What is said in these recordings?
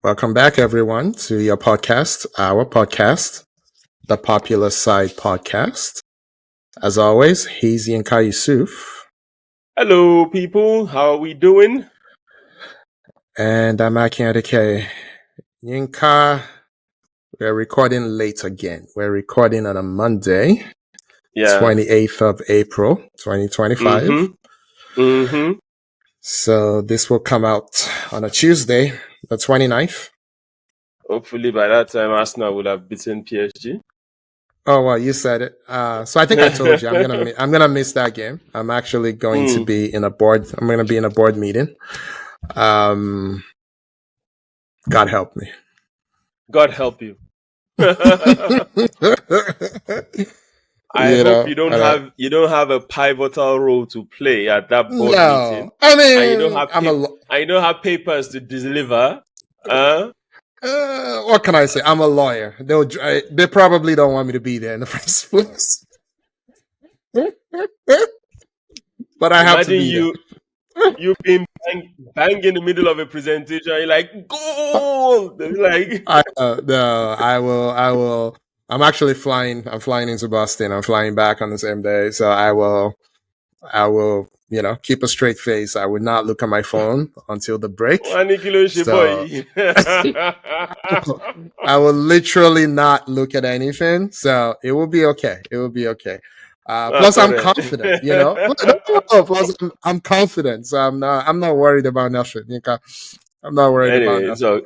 Welcome back, everyone, to your podcast, our podcast, the Popular Side Podcast. As always, he's Yinka Yusuf. Hello, people. How are we doing? And I'm Aki Adike. Yinka, we're recording late again. We're recording on a Monday, 28th of April, 2025. Mm-hmm. So this will come out on a Tuesday, the 29th. Hopefully by that time, Arsenal would have beaten PSG. Oh well, you said it. So I think I told you I'm gonna miss that game. I'm actually going to be in a board. I'm gonna be in a board meeting. God help me. God help you. I hope you don't have a pivotal role to play at that board meeting. I mean, and you don't have papers to deliver. What can I say? I'm a lawyer. They probably don't want me to be there in the first place. But I have to be there. You've been bang in the middle of a presentation. You're like, goal! Like, I will. I'm actually flying. I'm flying into Boston. I'm flying back on the same day. So I will, keep a straight face. I will not look at my phone until the break. I will literally not look at anything. So it will be okay. It will be okay. Plus, I'm confident. Plus, I'm confident. So I'm not worried about nothing. I'm not worried about nothing.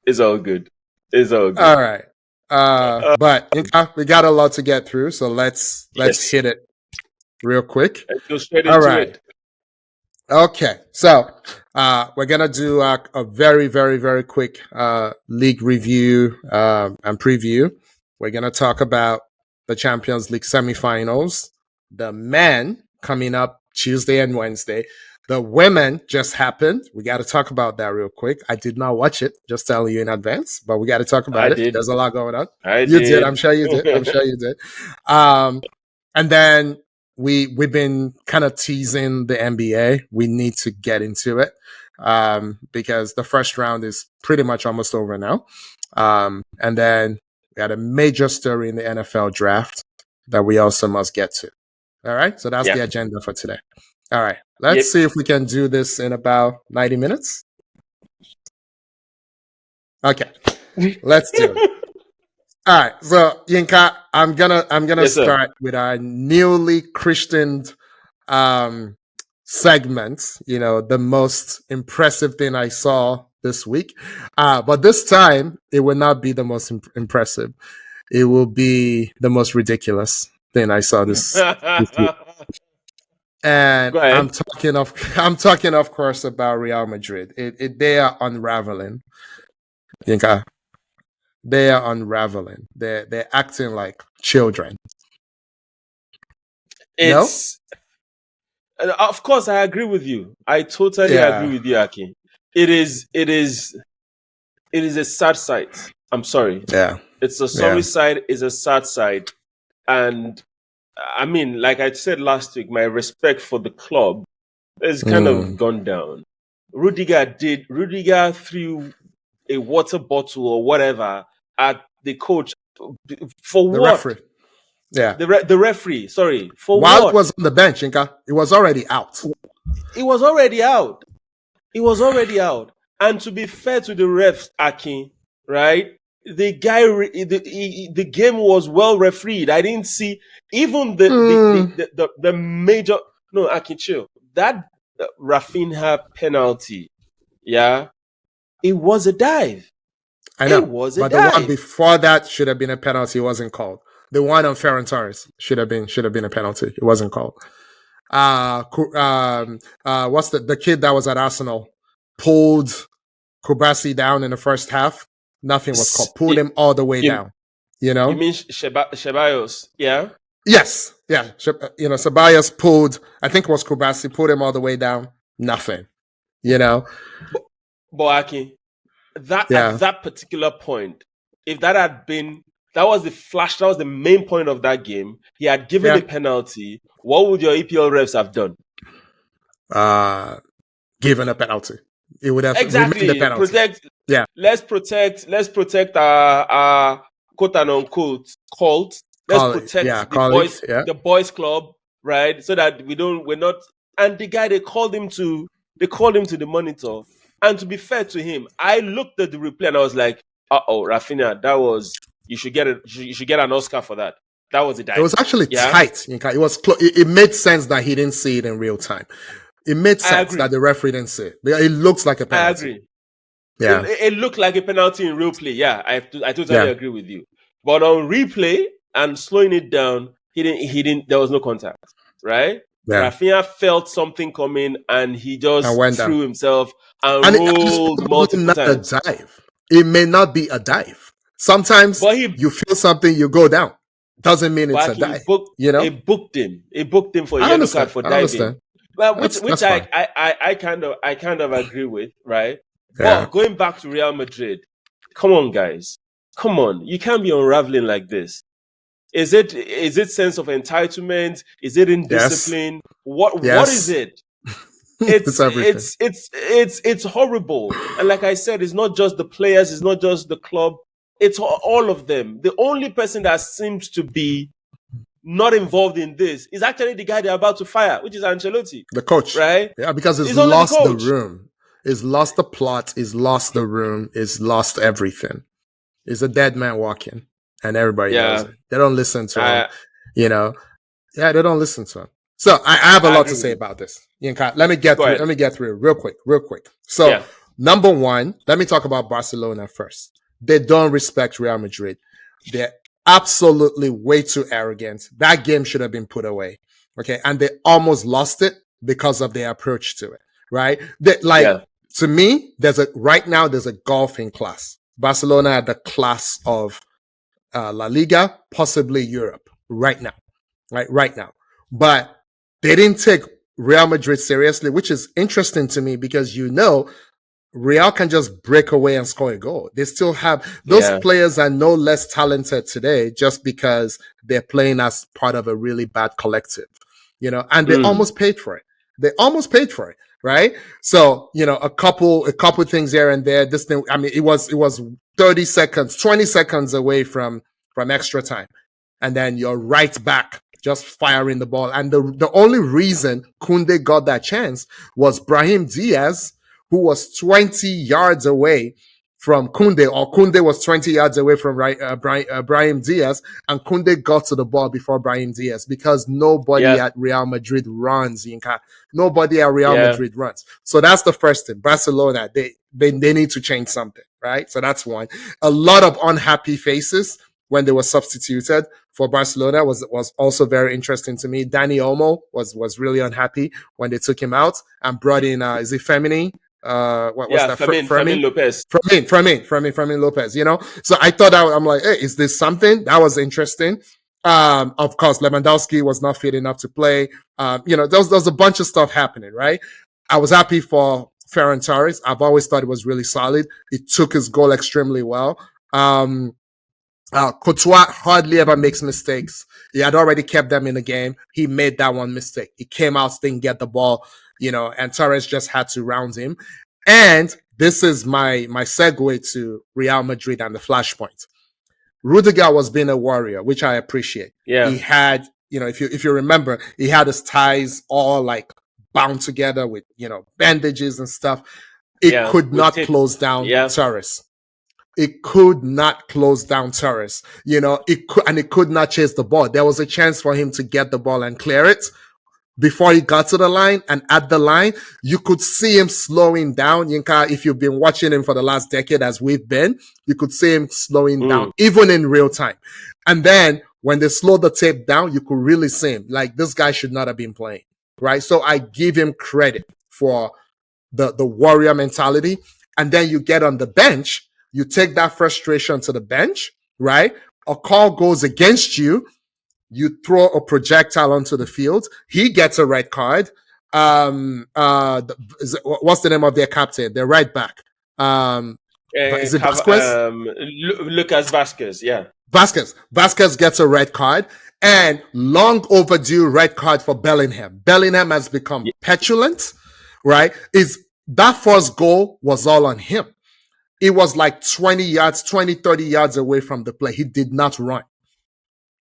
It's all good. It's all good. All right. But we got a lot to get through, so let's hit it real quick. Let's go straight into it. Okay, so we're gonna do a very, very, very quick league review and preview. We're gonna talk about the Champions League semifinals, the men coming up Tuesday and Wednesday. The women just happened. We got to talk about that real quick. I did not watch it, just telling you in advance, but we got to talk about it. There's a lot going on. You did. I'm sure you did. I'm sure you did. And then we've been kind of teasing the NBA. We need to get into it because the first round is pretty much almost over now. And then we had a major story in the NFL draft that we also must get to. All right. So that's the agenda for today. All right. Let's see if we can do this in about 90 minutes. Okay. Let's do it. All right. So Yinka, I'm gonna start with our newly christened segment, the most impressive thing I saw this week. But this time it will not be the most impressive. It will be the most ridiculous thing I saw this week. And I'm talking, of course, about Real Madrid. They are unraveling. Yinka, they are unraveling. They're acting like children. Of course, I agree with you. I totally agree with you, Aki. It is a sad sight. I'm sorry. Yeah. It's a sorry side. It's a sad side. And I mean, like I said last week, my respect for the club has kind of gone down. Rudiger threw a water bottle or whatever at the coach for the what? Referee. Yeah. The referee, sorry. For While what? it was on the bench, Yinka, it was already out. It was already out. And to be fair to the refs, Aki, right? The guy, the game was well refereed. I didn't see even the major. No, Aki, chill. That Rafinha penalty, it was a dive. I know, it was a but dive. The one before that should have been a penalty. It wasn't called. The one on Ferran Torres should have been a penalty. It wasn't called. What's the kid that was at Arsenal pulled Kubasi down in the first half? Nothing was called. Pulled him all the way down. You mean Ceballos? Yeah. Yes. Yeah. Ceballos pulled. I think it was Kubasi pulled him all the way down. Nothing. But Aki, at that particular point, if that was the flash, that was the main point of that game. He had given a penalty. What would your EPL refs have done? Given a penalty. It would have remained a penalty. Yeah. Let's protect our quote and unquote cult. Let's protect Colleague. Yeah. the boys club, right? So that we're not. And the guy, they called him to the monitor. And to be fair to him, I looked at the replay and I was like, Rafinha, that was, you should get an Oscar for that. That was a dive. It was actually tight. It was it made sense that he didn't see it in real time. It made sense that the referee didn't see it. It looks like a penalty. I agree. Yeah. It looked like a penalty in real play. Yeah, I totally agree with you. But on replay and slowing it down, he didn't. There was no contact, right? Yeah. Rafinha felt something coming and he just threw himself and rolled multiple times. A dive. It may not be a dive. Sometimes you feel something, you go down. Doesn't mean it's a dive. It booked him for a yellow card for diving. Well, which I kind of agree with, right? Yeah. But going back to Real Madrid, come on, guys. Come on. You can't be unraveling like this. Is it sense of entitlement? Is it indiscipline? Yes. What is it? It's horrible. And like I said, it's not just the players, it's not just the club, it's all of them. The only person that seems to be not involved in this is actually the guy they're about to fire, which is Angelotti. The coach. Right? Yeah, because he's lost the room. He's lost the plot. He's lost the room. He's lost everything. He's a dead man walking. And everybody knows it. They don't listen to him. They don't listen to him. So I have a lot to say about this. Let me get through it real quick. So number one, let me talk about Barcelona first. They don't respect Real Madrid. They're absolutely way too arrogant. That game should have been put away. Okay. And they almost lost it because of their approach to it. Right? To me, there's a golfing class. Barcelona had the class of La Liga, possibly Europe right now. Right now. But they didn't take Real Madrid seriously, which is interesting to me because Real can just break away and score a goal. They still have those players are no less talented today just because they're playing as part of a really bad collective, and they almost paid for it. Right. So, a couple things here and there. This thing, I mean, it was 30 seconds, 20 seconds away from extra time. And then you're right back just firing the ball. And the only reason Koundé got that chance was Brahim Diaz, who was 20 yards away from Koundé, or Koundé was 20 yards away from Brahim Diaz, and Koundé got to the ball before Brahim Diaz because nobody at Real Madrid runs, Yinka. Nobody at Real Madrid runs. So that's the first thing. Barcelona, they need to change something, right? So that's one. A lot of unhappy faces when they were substituted for Barcelona was also very interesting to me. Dani Olmo was really unhappy when they took him out and brought in, is it Femini? What was that? Fermin Lopez. Fermin Lopez, So I thought I'm like, hey, is this something? That was interesting. Of course, Lewandowski was not fit enough to play. There was a bunch of stuff happening, right? I was happy for Ferran Torres. I've always thought it was really solid. He took his goal extremely well. Courtois hardly ever makes mistakes. He had already kept them in the game. He made that one mistake. He came out, didn't get the ball, and Torres just had to round him. And this is my segue to Real Madrid and the flashpoint. Rudiger was being a warrior, which I appreciate. Yeah. He had, if you remember, he had his ties all like bound together with, bandages and stuff. It could not close down Torres. It could not close down Torres. It could not chase the ball. There was a chance for him to get the ball and clear it before he got to the line. And at the line, you could see him slowing down. Yinka, if you've been watching him for the last decade as we've been, you could see him slowing down, even in real time. And then when they slowed the tape down, you could really see him. Like, this guy should not have been playing, right? So I give him credit for the warrior mentality. And then you get on the bench, you take that frustration to the bench, right? A call goes against you. You throw a projectile onto the field. He gets a red card. What's the name of their captain? Their right back. Is it Vasquez? Lucas Vasquez, yeah. Vasquez gets a red card. And long overdue red card for Bellingham. Bellingham has become petulant, right? That first goal was all on him. It was like 20 yards, 20, 30 yards away from the play. He did not run.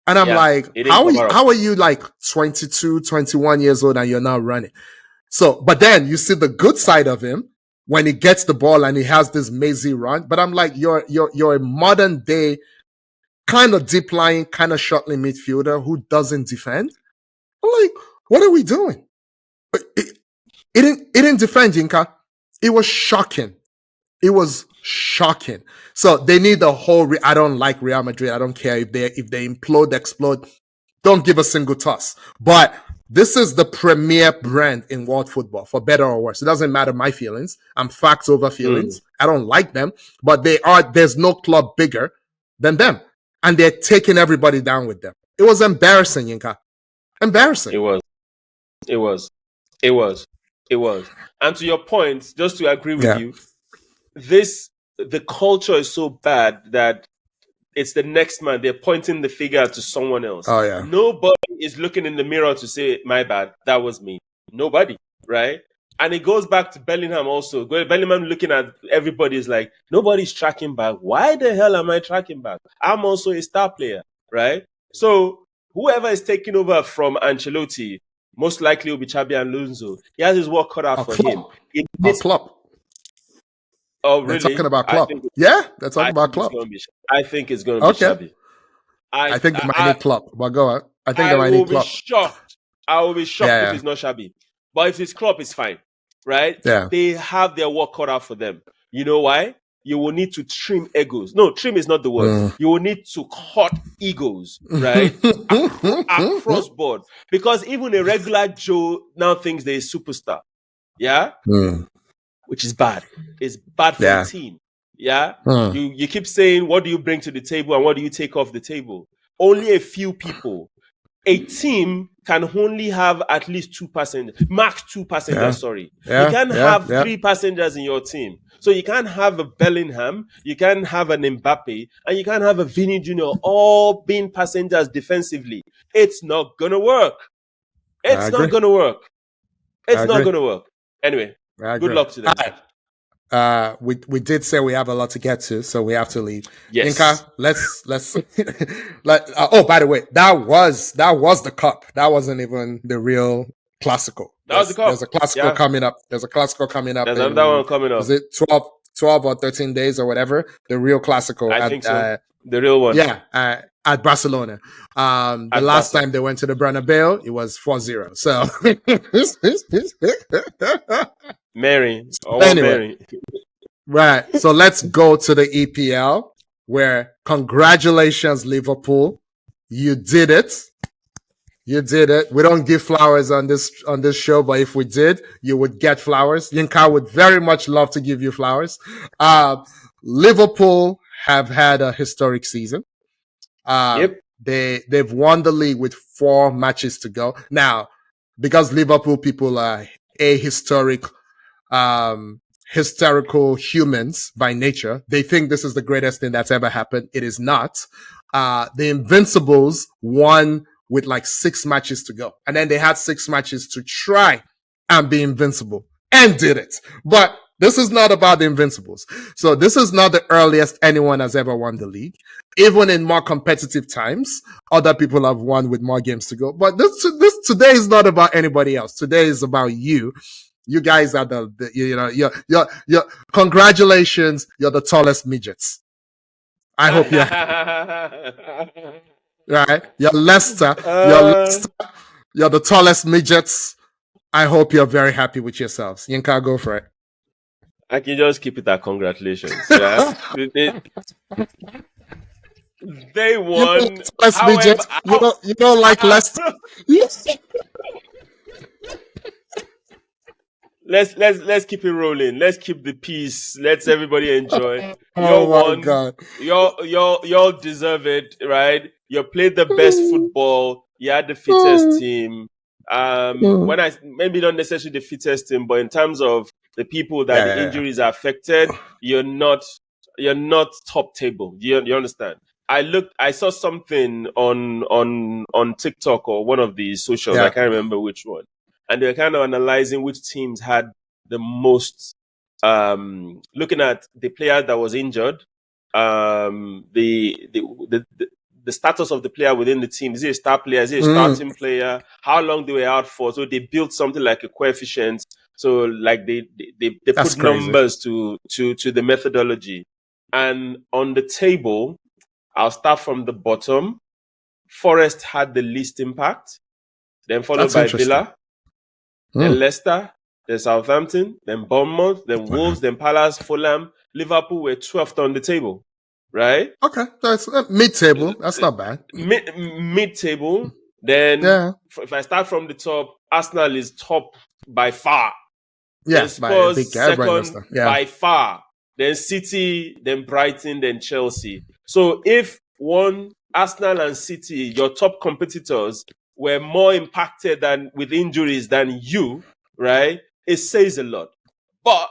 And I'm like, how are you like 22, 21 years old and you're not running? So, but then you see the good side of him when he gets the ball and he has this mazy run. But I'm like, you're a modern day kind of deep lying, kind of shuttling midfielder who doesn't defend. I'm like, what are we doing? It didn't defend, Yinka. It was shocking. It was shocking. So they need the whole. I don't like Real Madrid. I don't care if they implode, explode. Don't give a single toss. But this is the premier brand in world football, for better or worse. It doesn't matter my feelings. I'm facts over feelings. I don't like them, but they are. There's no club bigger than them, and they're taking everybody down with them. It was embarrassing, Yinka. Embarrassing. It was. And to your point, just to agree with you, the culture is so bad that it's the next man. They're pointing the finger to someone else. Oh, yeah. Nobody is looking in the mirror to say, my bad, that was me. Nobody, right? And it goes back to Bellingham also. Bellingham looking at everybody is like, nobody's tracking back. Why the hell am I tracking back? I'm also a star player, right? So whoever is taking over from Angelotti, most likely will be Xabi Alonso. He has his work cut out for him. Klopp. Oh, really? They're talking about Klopp. They're talking about Klopp. I think it's going to be Xabi. I think they might need Klopp. But go on. I think they might need Klopp. I will be shocked if it's not Xabi. But if it's Klopp, it's fine, right? Yeah. They have their work cut out for them. You know why? You will need to trim egos. No, trim is not the word. You will need to cut egos, right? Across board. Because even a regular Joe now thinks they're a superstar. Yeah? Which is bad. It's bad for the team. Yeah? You keep saying, what do you bring to the table and what do you take off the table? Only a few people. A team can only have at least 2 passengers, max 2 passengers, sorry. You can't have 3 passengers in your team. So you can't have a Bellingham, you can't have an Mbappe, and you can't have a Vini Jr. all being passengers defensively. It's not going to work. It's not going to work. It's not going to work. Anyway, good luck to them. We did say we have a lot to get to, so we have to leave. Yes. Inka, let's oh, by the way, that was the cup. That wasn't even the real Classico. That was the cup. There's a Classico coming up. There's another one coming up. Is it 12 or 13 days or whatever? The real Classico. I think so. The real one. Yeah. At Barcelona. The last time they went to the Bernabeu, it was 4-0. So Mary. Anyway, right. So let's go to the EPL, where congratulations, Liverpool. You did it. You did it. We don't give flowers on this show, but if we did, you would get flowers. Yinka would very much love to give you flowers. Liverpool have had a historic season. They've won the league with 4 matches to go. Now, because Liverpool people are hysterical humans by nature, they think this is the greatest thing that's ever happened. It is not. The Invincibles won with like 6 matches to go. And then they had 6 matches to try and be invincible and did it. But this is not about the Invincibles. So this is not the earliest anyone has ever won the league. Even in more competitive times, other people have won with more games to go. But this today is not about anybody else. Today is about you. You guys are you're congratulations. You're the tallest midgets. I hope you're right. You're Leicester. You're the tallest midgets. I hope you're very happy with yourselves. Yinka, go for it. I can just keep it at congratulations. Yeah. They won. You don't like Leicester. Let's keep it rolling. Let's keep the peace. Let's everybody enjoy. God. Y'all deserve it, right? You played the best football. You had the fittest team. When I maybe not necessarily the fittest team, but in terms of the people that the injuries are affected, you're not top table. You understand? I saw something on TikTok or one of the socials. I can't remember which one. And they were kind of analyzing which teams had the most looking at the player that was injured, the status of the player within the team. Is he a star player? Is he a starting player? How long they were out for? So they built something like a coefficient. So like they put numbers to the methodology. And on the table, I'll start from the bottom. Forest had the least impact, then followed by Villa, then Leicester, then Southampton, then Bournemouth, then Wolves, then Palace, Fulham. Liverpool were 12th on the table, right? Okay, that's mid-table. That's not bad. Mid-table. Then if I start from the top, Arsenal is top by far. Then Spurs second by far. Then City, then Brighton, then Chelsea. So if Arsenal and City, your top competitors, were more impacted than with injuries than you, right? It says a lot. But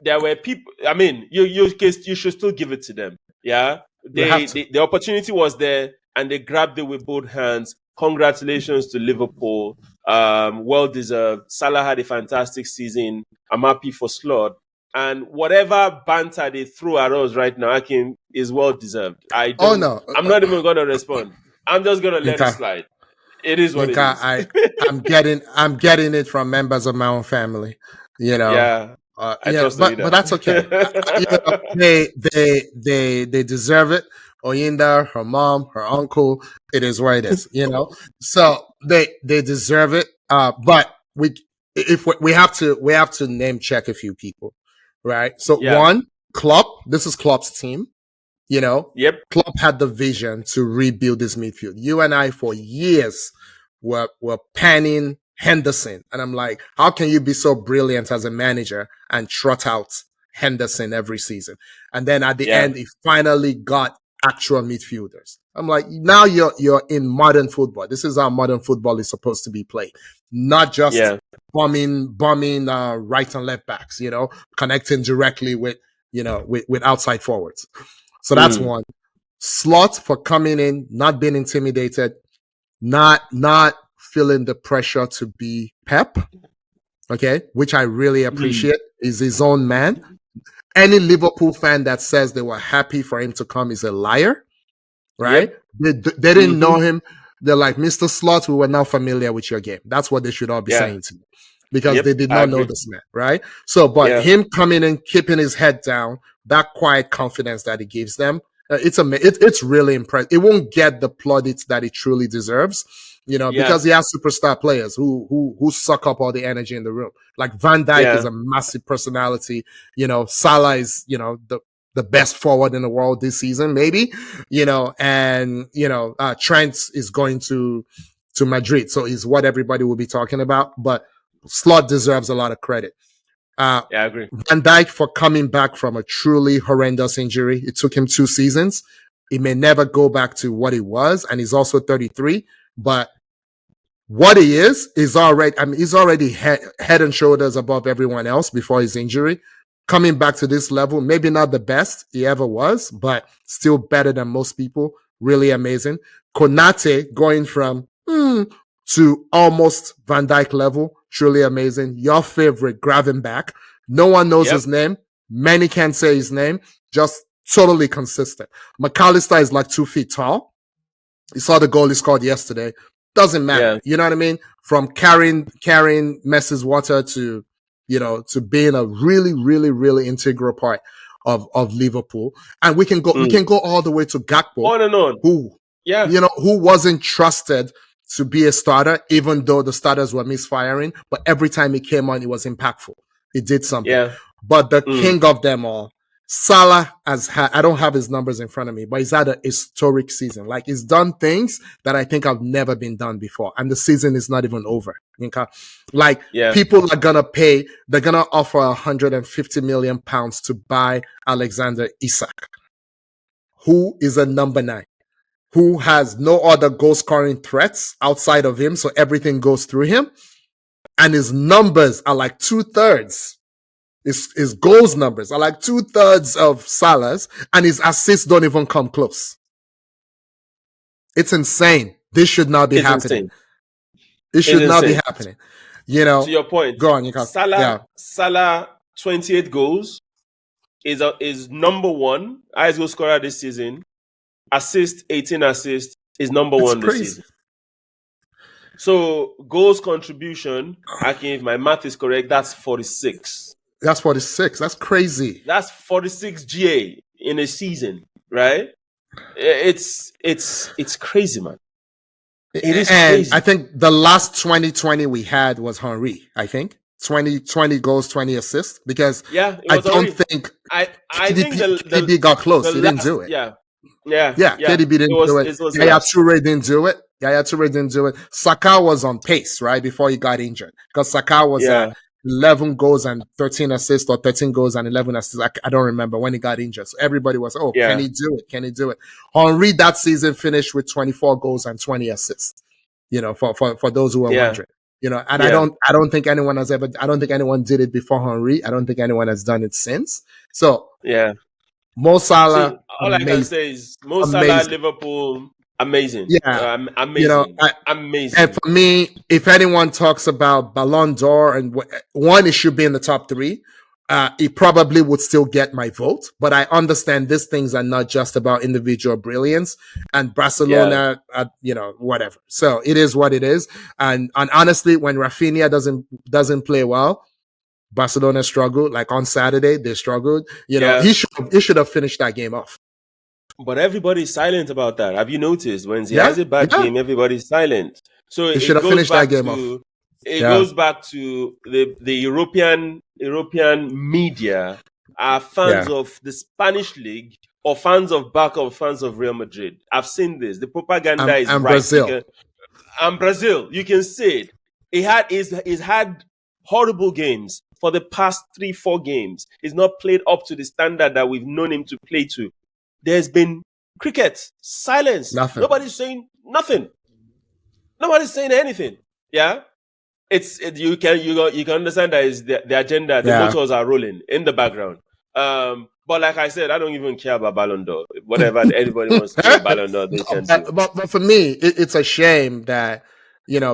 there were people. I mean, you should still give it to them. Yeah, the opportunity was there, and they grabbed it with both hands. Congratulations to Liverpool. Well deserved. Salah had a fantastic season. I'm happy for Slot. And whatever banter they throw at us right now, Akin, is well deserved. I'm not even going to respond. I'm just going to let it slide. It is what it is. I'm getting it from members of my own family. You know. Yeah. But that's okay. They deserve it. Oyinda, her mom, her uncle, it is what it is, you know. So they deserve it. But we have to name check a few people, right? So one, Klopp. This is Klopp's team. You know, Klopp had the vision to rebuild this midfield. You and I for years were panning Henderson. And I'm like, how can you be so brilliant as a manager and trot out Henderson every season? And then at the end, he finally got actual midfielders. I'm like, now you're in modern football. This is how modern football is supposed to be played. Not just bombing right and left backs, you know, connecting directly with outside forwards. So that's one. Slot for coming in, not being intimidated, not feeling the pressure to be Pep, okay, which I really appreciate. Is his own man. Any Liverpool fan that says they were happy for him to come is a liar, right? They didn't know him. They're like, Mr. Slot, we were now familiar with your game. That's what they should all be saying to me, because they did not know this man, right? So, but him coming in, keeping his head down, that quiet confidence that he gives them, it's really impressive. It won't get the plaudits that it truly deserves, you know, because he has superstar players who suck up all the energy in the room. Like Van Dijk is a massive personality. You know, Salah is, you know, the best forward in the world this season, maybe, you know, and, you know, Trent is going to Madrid. So he's what everybody will be talking about, but Slot deserves a lot of credit. I agree. Van Dijk for coming back from a truly horrendous injury. It took him 2 seasons. He may never go back to what he was, and he's also 33. But what he is already, I mean, he's already head and shoulders above everyone else before his injury. Coming back to this level, maybe not the best he ever was, but still better than most people. Really amazing. Konate going from to almost Van Dijk level. Truly amazing. Your favorite, Gravenberch. No one knows his name. Many can't say his name. Just totally consistent. McAllister is like 2 feet tall. You saw the goal he scored yesterday. Doesn't matter. You know what I mean? From carrying Messi's water to, you know, to being a really, really, really integral part of Liverpool. And we can go all the way to Gakpo. On and on. Who wasn't trusted to be a starter, even though the starters were misfiring. But every time he came on, it was impactful. He did something. But the king of them all, Salah, I don't have his numbers in front of me, but he's had a historic season. Like, he's done things that I think have never been done before. And the season is not even over. Okay? Like, people are going to pay, they're going to offer £150 million to buy Alexander Isak, who is a number 9. Who has no other goal-scoring threats outside of him, so everything goes through him. And his numbers are like 2/3. His goals numbers are like 2/3 of Salah's, and his assists don't even come close. It's insane. This should not be happening. It should not be happening. You know, to your point, go on. You can. Salah 28 goals. Is number one highest goal scorer this season. 18 assists, is number It's one this crazy. season. So goals contribution, if my math is correct, that's 46. That's 46. That's crazy. That's 46 GA in a season, right? It's crazy, man. It is And crazy. I think the last 2020 we had was Henry, I think. 20 goals, 20 assists. Because Yeah, it I was don't Henry. think I think KDB got close. He didn't last, do it. yeah. KDB didn't do it. It was Yaya last. Toure didn't do it. Saka was on pace, right, before he got injured. Because Saka was at 11 goals and 13 assists, or 13 goals and 11 assists. I don't remember when he got injured. So everybody was, can he do it? Can he do it? Henry that season finished with 24 goals and 20 assists. For those who are wondering. And I don't think anyone did it before Henry. I don't think anyone has done it since. So Mo Salah, So all I can say is Mo Salah, Liverpool, amazing. Yeah, amazing. Amazing. And for me, if anyone talks about Ballon d'Or and one, it should be in the top three. It probably would still get my vote, but I understand these things are not just about individual brilliance, and Barcelona, whatever. So it is what it is. And honestly, when Rafinha doesn't play well, Barcelona struggled. Like on Saturday, they struggled. He should have finished that game off. But everybody's silent about that. Have you noticed? When he has a bad game, everybody's silent. So he should have finished that game off. It goes back to the European media are fans of the Spanish League or fans of Barca or fans of Real Madrid. I've seen this. The propaganda is and right. Brazil. And Brazil, you can see it. He's had horrible games for the past 3-4 games. He's not played up to the standard that we've known him to play to. There's been cricket, silence. Nothing. Nobody's saying nothing. Nobody's saying anything. Yeah, you can understand that is the agenda. The motors are rolling in the background. But like I said, I don't even care about Ballon d'Or. Whatever anybody wants to do Ballon d'Or, they can do. But for me, it's a shame that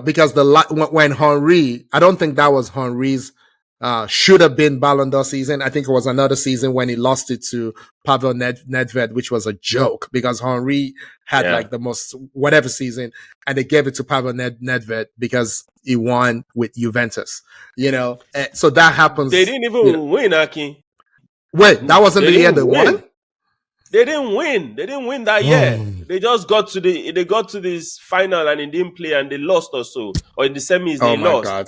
because when Henry, I don't think that was Henry's. Should have been Ballon d'Or season. I think it was another season when he lost it to Pavel Nedved, which was a joke because Henry had like the most whatever season, and they gave it to Pavel Nedved because he won with Juventus. So that happens. They didn't even win, Aki. Wait, that wasn't the year they won? They didn't win. They didn't win that year. They just got to this final and they didn't play and they lost or so. Or in the semis they lost. God.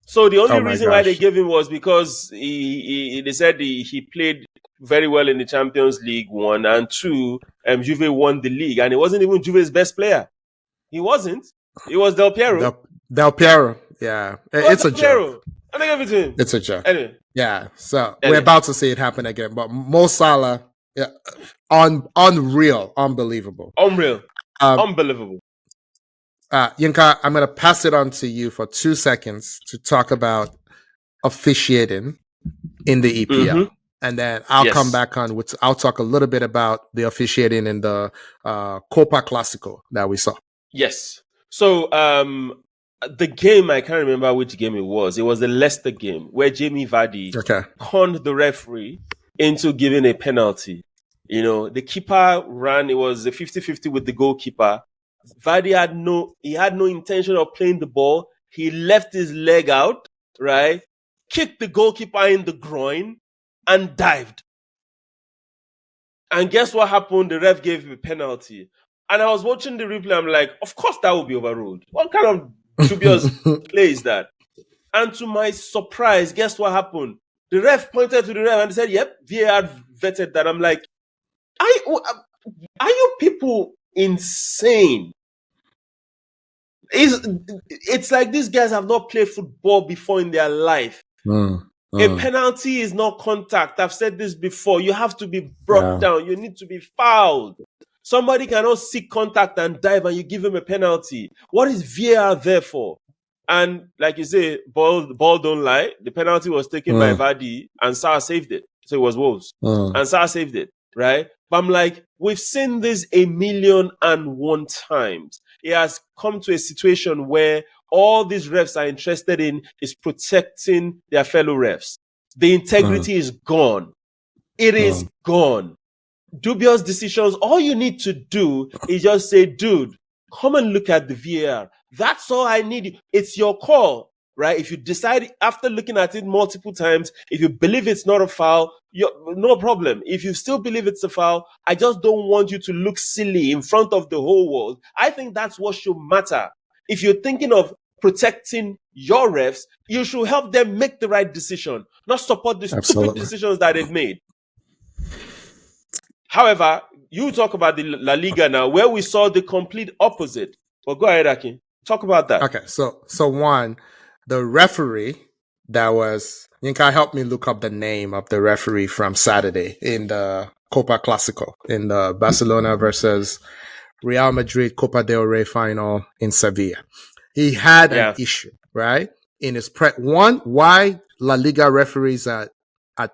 So the only reason why they gave him was because they said he played very well in the Champions League 1 and 2. Juve won the league and it wasn't even Juve's best player. He wasn't. It was Del Piero. Del Piero. Yeah, it's a joke. And they gave it to him. It's a joke. Anyway. Yeah. So we're about to see it happen again. But Mo Salah, unreal, unbelievable, unbelievable. Yinka, I'm going to pass it on to you for 2 seconds to talk about officiating in the EPL. And then I'll come back on I'll talk a little bit about the officiating in the Copa Clasico that we saw. Yes. So the game, I can't remember which game it was. It was the Leicester game where Jamie Vardy conned the referee into giving a penalty. The keeper ran, it was a 50-50 with the goalkeeper. Vardy had no intention of playing the ball. He left his leg out, right? Kicked the goalkeeper in the groin and dived. And guess what happened? The ref gave him a penalty. And I was watching the replay. I'm like, of course that will be overruled. What kind of dubious play is that? And to my surprise, guess what happened? The ref pointed to the ref and said, yep, VAR vetted that. I'm like, are you people insane? It's like these guys have not played football before in their life. A penalty is not contact. I've said this before. You have to be brought down. You need to be fouled. Somebody cannot seek contact and dive and you give him a penalty. What is VAR there for? And like you say, ball don't lie. The penalty was taken by Vardy and Salah saved it. So it was Wolves. And Salah saved it, right? But I'm like, we've seen this 1,000,001 times. It has come to a situation where all these refs are interested in is protecting their fellow refs. The integrity is gone. It is gone. Dubious decisions. All you need to do is just say, dude, come and look at the VAR. That's all I need. It's your call, right? If you decide after looking at it multiple times, if you believe it's not a foul, no problem. If you still believe it's a foul, I just don't want you to look silly in front of the whole world. I think that's what should matter. If you're thinking of protecting your refs, you should help them make the right decision, not support the stupid decisions that they've made. However, you talk about the La Liga now, where we saw the complete opposite. Well, go ahead, Akin. Talk about that. Okay, so one, the referee that was, Yinka, help me look up the name of the referee from Saturday in the Copa Clasico, in the Barcelona versus Real Madrid Copa del Rey final in Sevilla. He had an issue, right? In his why La Liga referees at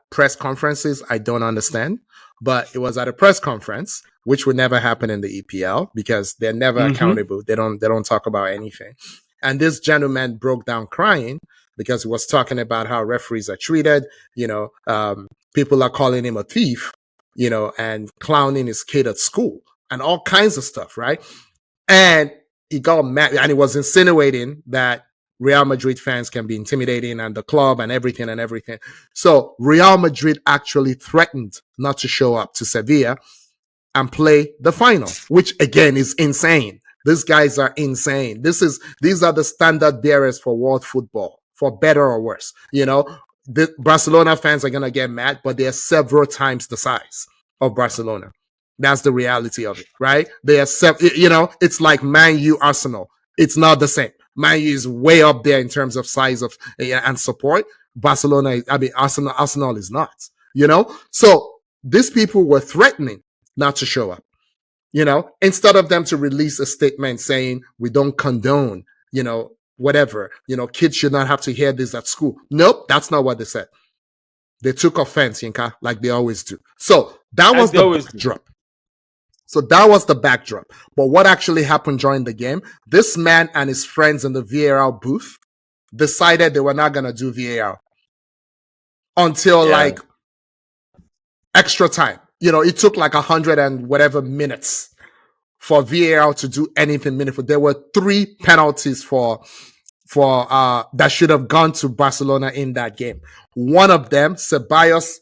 press conferences, I don't understand. But it was at a press conference, which would never happen in the EPL because they're never accountable. They don't talk about anything. And this gentleman broke down crying because he was talking about how referees are treated. People are calling him a thief, and clowning his kid at school and all kinds of stuff, right? And he got mad and he was insinuating that Real Madrid fans can be intimidating and the club and everything. So Real Madrid actually threatened not to show up to Sevilla and play the final, which again is insane. These guys are insane. These are the standard bearers for world football, for better or worse. The Barcelona fans are going to get mad, but they're several times the size of Barcelona. That's the reality of it, right? They are, it's like Man U, Arsenal. It's not the same. Man U is way up there in terms of size of and support. Arsenal is not. So these people were threatening not to show up. Instead of them to release a statement saying we don't condone, whatever. Kids should not have to hear this at school. Nope, that's not what they said. They took offense, Yinka, like they always do. So that was the backdrop. But what actually happened during the game, this man and his friends in the VAR booth decided they were not going to do VAR until like extra time. It took like 100 and whatever minutes for VAR to do anything meaningful. There were 3 penalties for that should have gone to Barcelona in that game. One of them, Ceballos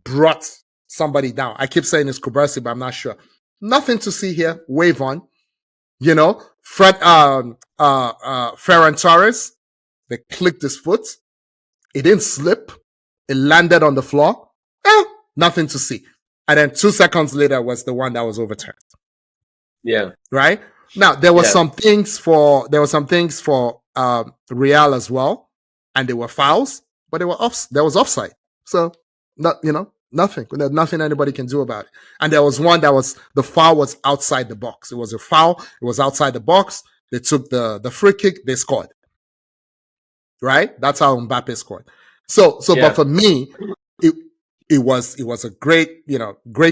brought somebody down. I keep saying it's Kubarsi, but I'm not sure. Nothing to see here. Wave on. Ferran Torres, they clicked his foot. It didn't slip. It landed on the floor. Nothing to see. And then 2 seconds later was the one that was overturned. Yeah. Right? Now, there were some things for Real as well. And there were fouls, but there was offside. So, nothing. There's nothing anybody can do about it. And there was one the foul was outside the box. It was a foul. It was outside the box. They took the free kick. They scored. Right? That's how Mbappe scored. But for me, it was a great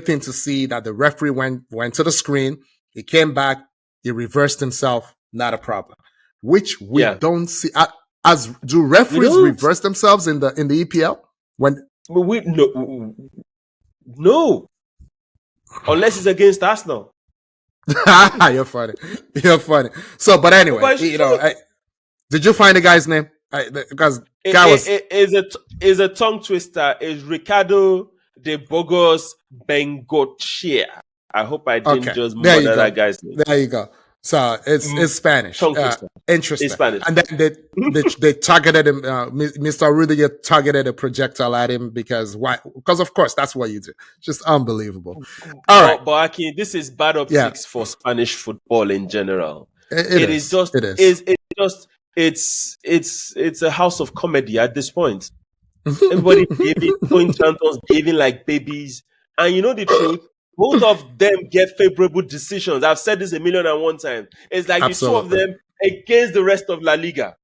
thing to see that the referee went to the screen. He came back. He reversed himself. Not a problem. Which we don't see. Do referees reverse themselves in the EPL? No. Unless it's against Arsenal. You're funny. So, but anyway, did you find the guy's name? Because is a tongue twister. Is Ricardo de Burgos Bengochea. I hope I didn't just murder that guy's name. There you go. So it's Spanish. Interesting. It's Spanish. And then they targeted him. Mr. Rudiger targeted a projectile at him because why? Because of course that's what you do. Just unbelievable. All right, but Aki, this is bad optics for Spanish football in general. It's a house of comedy at this point. Everybody behaving like babies, and you know the truth. Both of them get favorable decisions. I've said this 1,000,001 times. It's like the two of them against the rest of La Liga.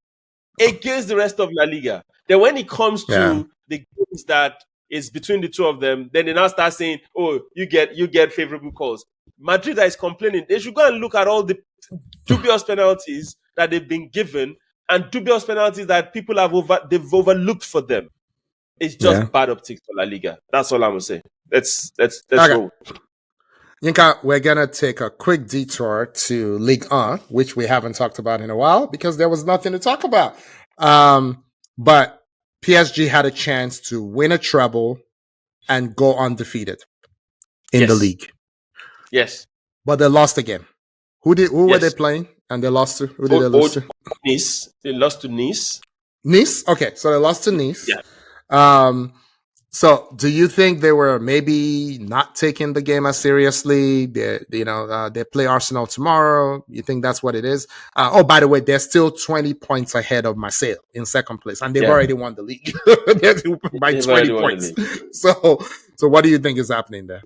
Then when it comes to the games that is between the two of them, then they now start saying, "Oh, you get favorable calls." Madrid is complaining. They should go and look at all the dubious penalties that they've been given and dubious penalties that people they've overlooked for them. It's Yeah. just bad optics for La Liga. That's all I'm gonna say. Let's Okay. roll. Yinka, we're gonna take a quick detour to Ligue 1, which we haven't talked about in a while because there was nothing to talk about. But PSG had a chance to win a treble and go undefeated in the Yes. league, Yes. but they lost again. Who were they Yes. playing? And they lost to? Who did they lose to? Nice. They lost to Nice. Nice. Okay, so they lost to Nice. Yeah. So, do you think they were maybe not taking the game as seriously? They play Arsenal tomorrow. You think that's what it is? Oh, by the way, they're still 20 points ahead of Marseille in second place, and they've Yeah. already won the league by They've 20 already won points. the league. So what do you think is happening there?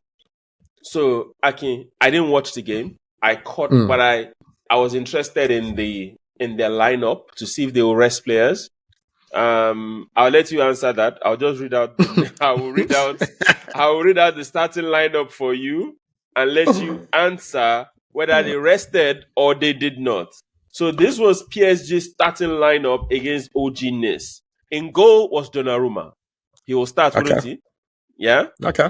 So Akin, I didn't watch the game. I caught, but I was interested in their lineup to see if they will rest players. I'll let you answer that. I'll just read out. I will read out the starting lineup for you and let you answer whether they rested or they did not. So this was PSG's starting lineup against OG Nice. In goal was Donnarumma. He will start, wouldn't he? Yeah. Okay.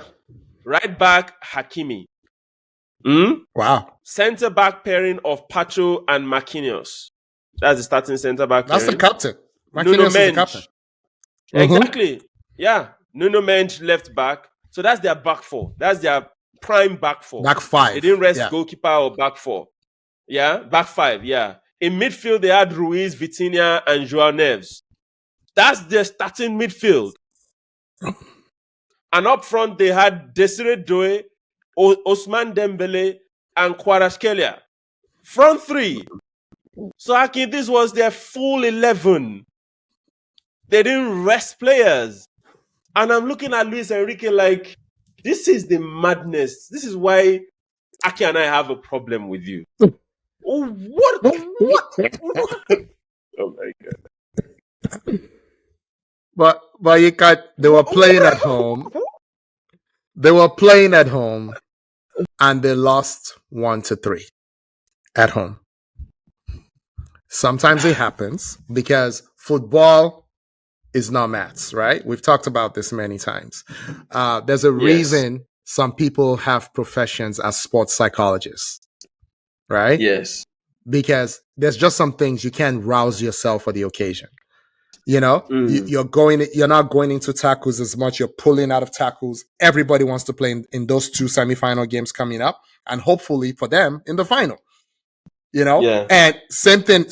Right back Hakimi. Wow. Centre back pairing of Pacho and Marquinhos. That's the starting centre back That's pairing. the captain. Nuno Marquinhos is the Mendes. captain. Exactly. Yeah. Nuno Mendes left back. So that's their back four. That's their prime back four. Back five. They didn't rest Yeah. goalkeeper or back four. Yeah. Back five. Yeah. In midfield, they had Ruiz, Vitinha, and Joao Neves. That's their starting midfield. And up front, they had Desiree Doué, Osman Dembele, and Kvaratskhelia. Front three. So, Akin, this was their full 11. They didn't rest players. And I'm looking at Luis Enrique like, this is the madness. This is why Aki and I have a problem with you. What? Oh my God. But you got they were playing at home. They were playing at home and they lost 1-3 at home. Sometimes it happens because football is not maths, right? We've talked about this many times. There's a reason some people have professions as sports psychologists, right? Yes. Because there's just some things you can't rouse yourself for the occasion. You're not going into tackles as much. You're pulling out of tackles. Everybody wants to play in those two semifinal games coming up, and hopefully for them in the final. Yeah. And same thing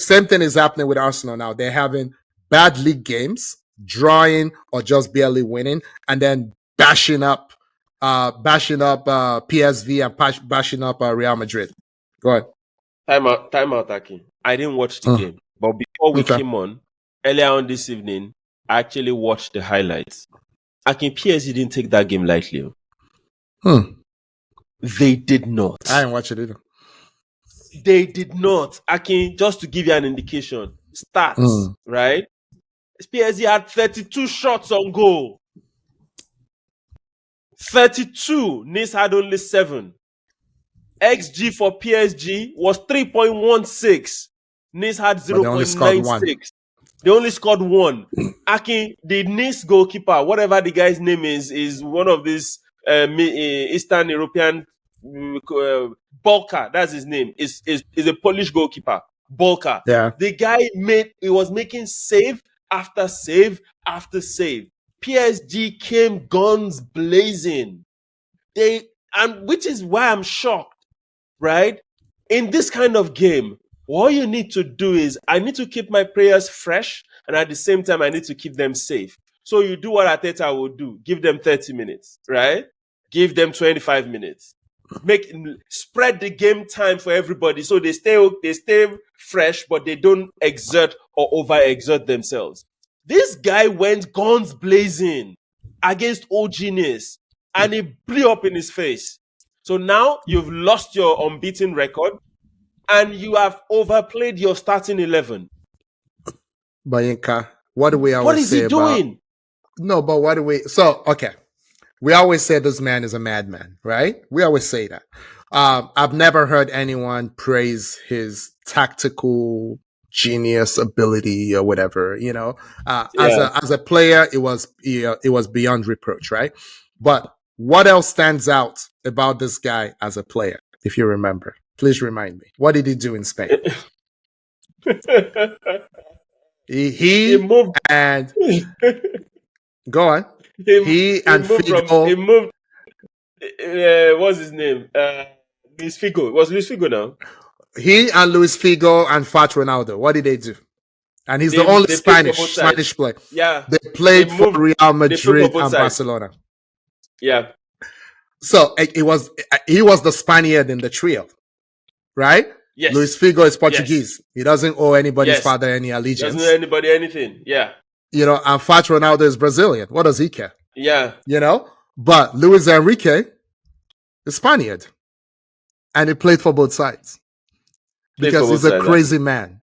is happening with Arsenal now. They're having bad league games, drawing or just barely winning, and then bashing up PSV and bashing up Real Madrid. Go ahead. Time out, Aki. I didn't watch the game, but before we came on earlier on this evening, I actually watched the highlights. Aki, PSG didn't take that game lightly. They did not. I didn't watch it either. They did not. Aki, just to give you an indication, stats, right? PSG had 32 shots on goal. 32. Nice had only 7. XG for PSG was 3.16. Nice had 0.96. They only scored 1. Aki, the Nice goalkeeper, whatever the guy's name is one of these Eastern European Barca. That's his name. Is a Polish goalkeeper. Barca. Yeah. The guy was making save after save after save. PSG came guns blazing. Which is why I'm shocked. Right? In this kind of game, what you need to do is I need to keep my players fresh, and at the same time, I need to keep them safe. So you do what Arteta will do. Give them 30 minutes, right? Give them 25 minutes. Spread the game time for everybody so they stay fresh, but they don't exert or overexert themselves. This guy went guns blazing against OG Nice, and he blew up in his face. So now you've lost your unbeaten record and you have overplayed your starting 11. Bayinka, what do we always What is say he doing? No, but what do we... So, okay. We always say this man is a madman, right? We always say that. I've never heard anyone praise his tactical genius ability or whatever, as a player, it was beyond reproach, right? But what else stands out about this guy as a player, if you remember? Please remind me. What did he do in Spain? He He moved. and go on. He He and moved from. He Figo. moved. What's his name? Luis Figo. It was Luis Figo now? He and Luis Figo and Fat Ronaldo. What did they do? And he's the They only they played for both Spanish sides. player. Yeah, They they played for moved. Real They played for Madrid both and sides. Barcelona. Yeah. So he was the Spaniard in the trio, right? Yes. Luis Figo is Yes. Portuguese. He doesn't owe anybody's Yes. father any Doesn't allegiance. know anybody anything. Yeah. And Fat Ronaldo is Brazilian. What does he care? Yeah. But Luis Enrique is Spaniard. And he played for both sides. Because he's a crazy man.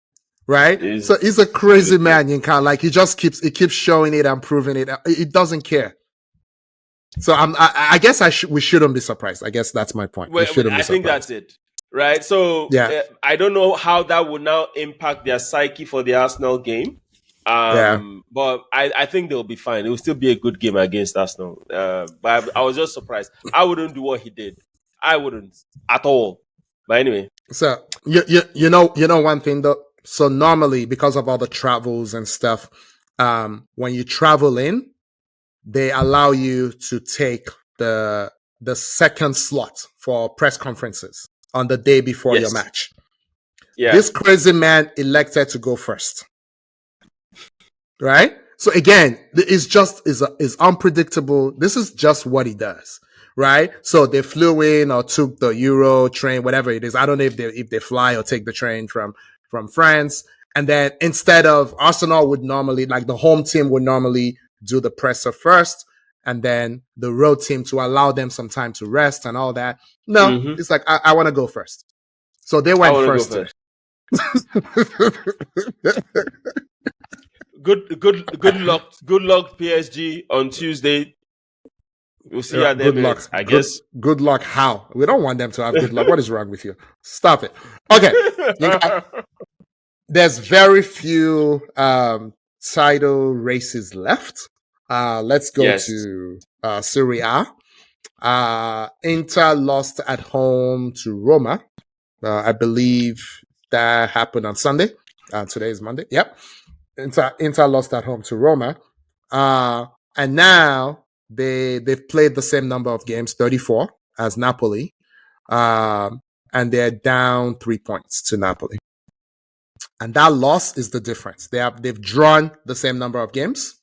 Right? So he's a crazy man, he just keeps showing it and proving it. He doesn't care. So I guess we shouldn't be surprised. I guess that's my point. Well, I think that's it, right? So I don't know how that would now impact their psyche for the Arsenal game. But I think they'll be fine. It will still be a good game against Arsenal. But I was just surprised. I wouldn't do what he did. I wouldn't at all. But anyway. So you know one thing though. So normally, because of all the travels and stuff, when you travel in, they allow you to take the second slot for press conferences on the day before your match. Yeah. This crazy man elected to go first. Right? So again, it's just is unpredictable. This is just what he does. Right? So they flew in or took the Euro train, whatever it is. I don't know if they fly or take the train from France. And then instead of Arsenal would normally, like the home team would normally do the presser first and then the road team to allow them some time to rest and all that. No, It's like, I want to go first. So they went first. Good luck PSG on Tuesday. We'll see how they luck. I guess. Good luck how? We don't want them to have good luck. What is wrong with you? Stop it. Okay. There's very few title races left. Let's go to Serie A. Inter lost at home to Roma. I believe that happened on Sunday. Today is Monday. Yep. Inter lost at home to Roma. And now they've played the same number of games, 34, as Napoli. And they're down 3 points to Napoli. And that loss is the difference. They've drawn the same number of games.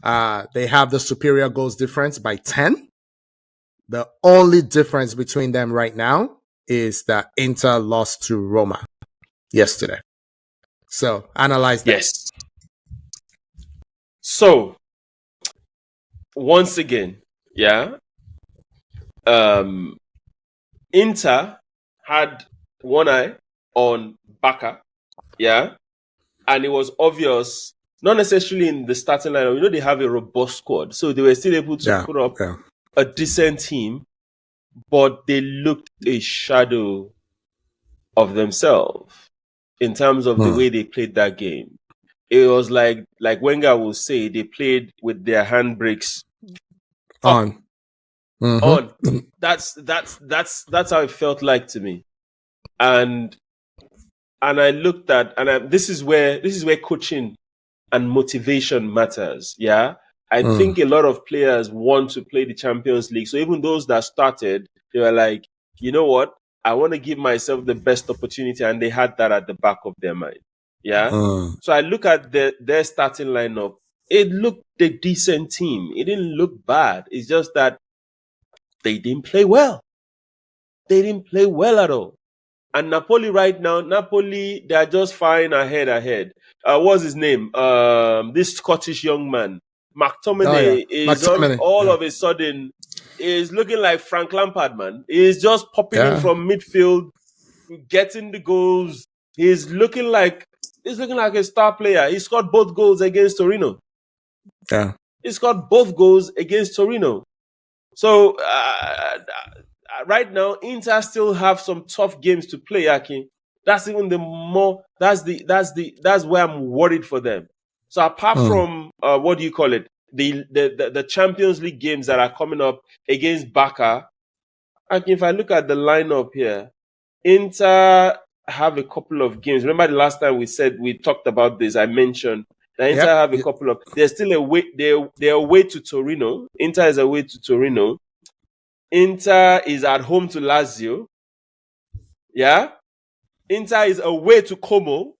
They have the superior goals difference by 10. The only difference between them right now is that Inter lost to Roma yesterday. So analyze that. Yes. So once again, Inter had one eye on Barca, and it was obvious, not necessarily in the starting lineup. They have a robust squad, so they were still able to put up a decent team, but they looked a shadow of themselves in terms of the way they played that game. It was like Wenger will say, they played with their handbrakes on. On. That's how it felt like to me. And I looked at, and this is where coaching and motivation matters. Yeah. I think a lot of players want to play the Champions League. So even those that started, they were like, you know what? I want to give myself the best opportunity. And they had that at the back of their mind. Yeah. So I look at their starting lineup. It looked a decent team. It didn't look bad. It's just that they didn't play well. They didn't play well at all. And Napoli right now, they are just fine ahead. What's his name? This Scottish young man, McTominay, is all of a sudden is looking like Frank Lampard, man. He's just popping in from midfield, getting the goals. He's looking like a star player. He scored both goals against Torino. Yeah. He scored both goals against Torino. So right now, Inter still have some tough games to play, Aki. That's even the more. That's where I'm worried for them. So apart from what do you call it? The Champions League games that are coming up against Barca. Like if I look at the lineup here, Inter have a couple of games. Remember the last time we talked about this? I mentioned that Inter have a couple of. They're still away. They're away to Torino. Inter is away to Torino. Inter is at home to Lazio. Yeah. Inter is away to Como.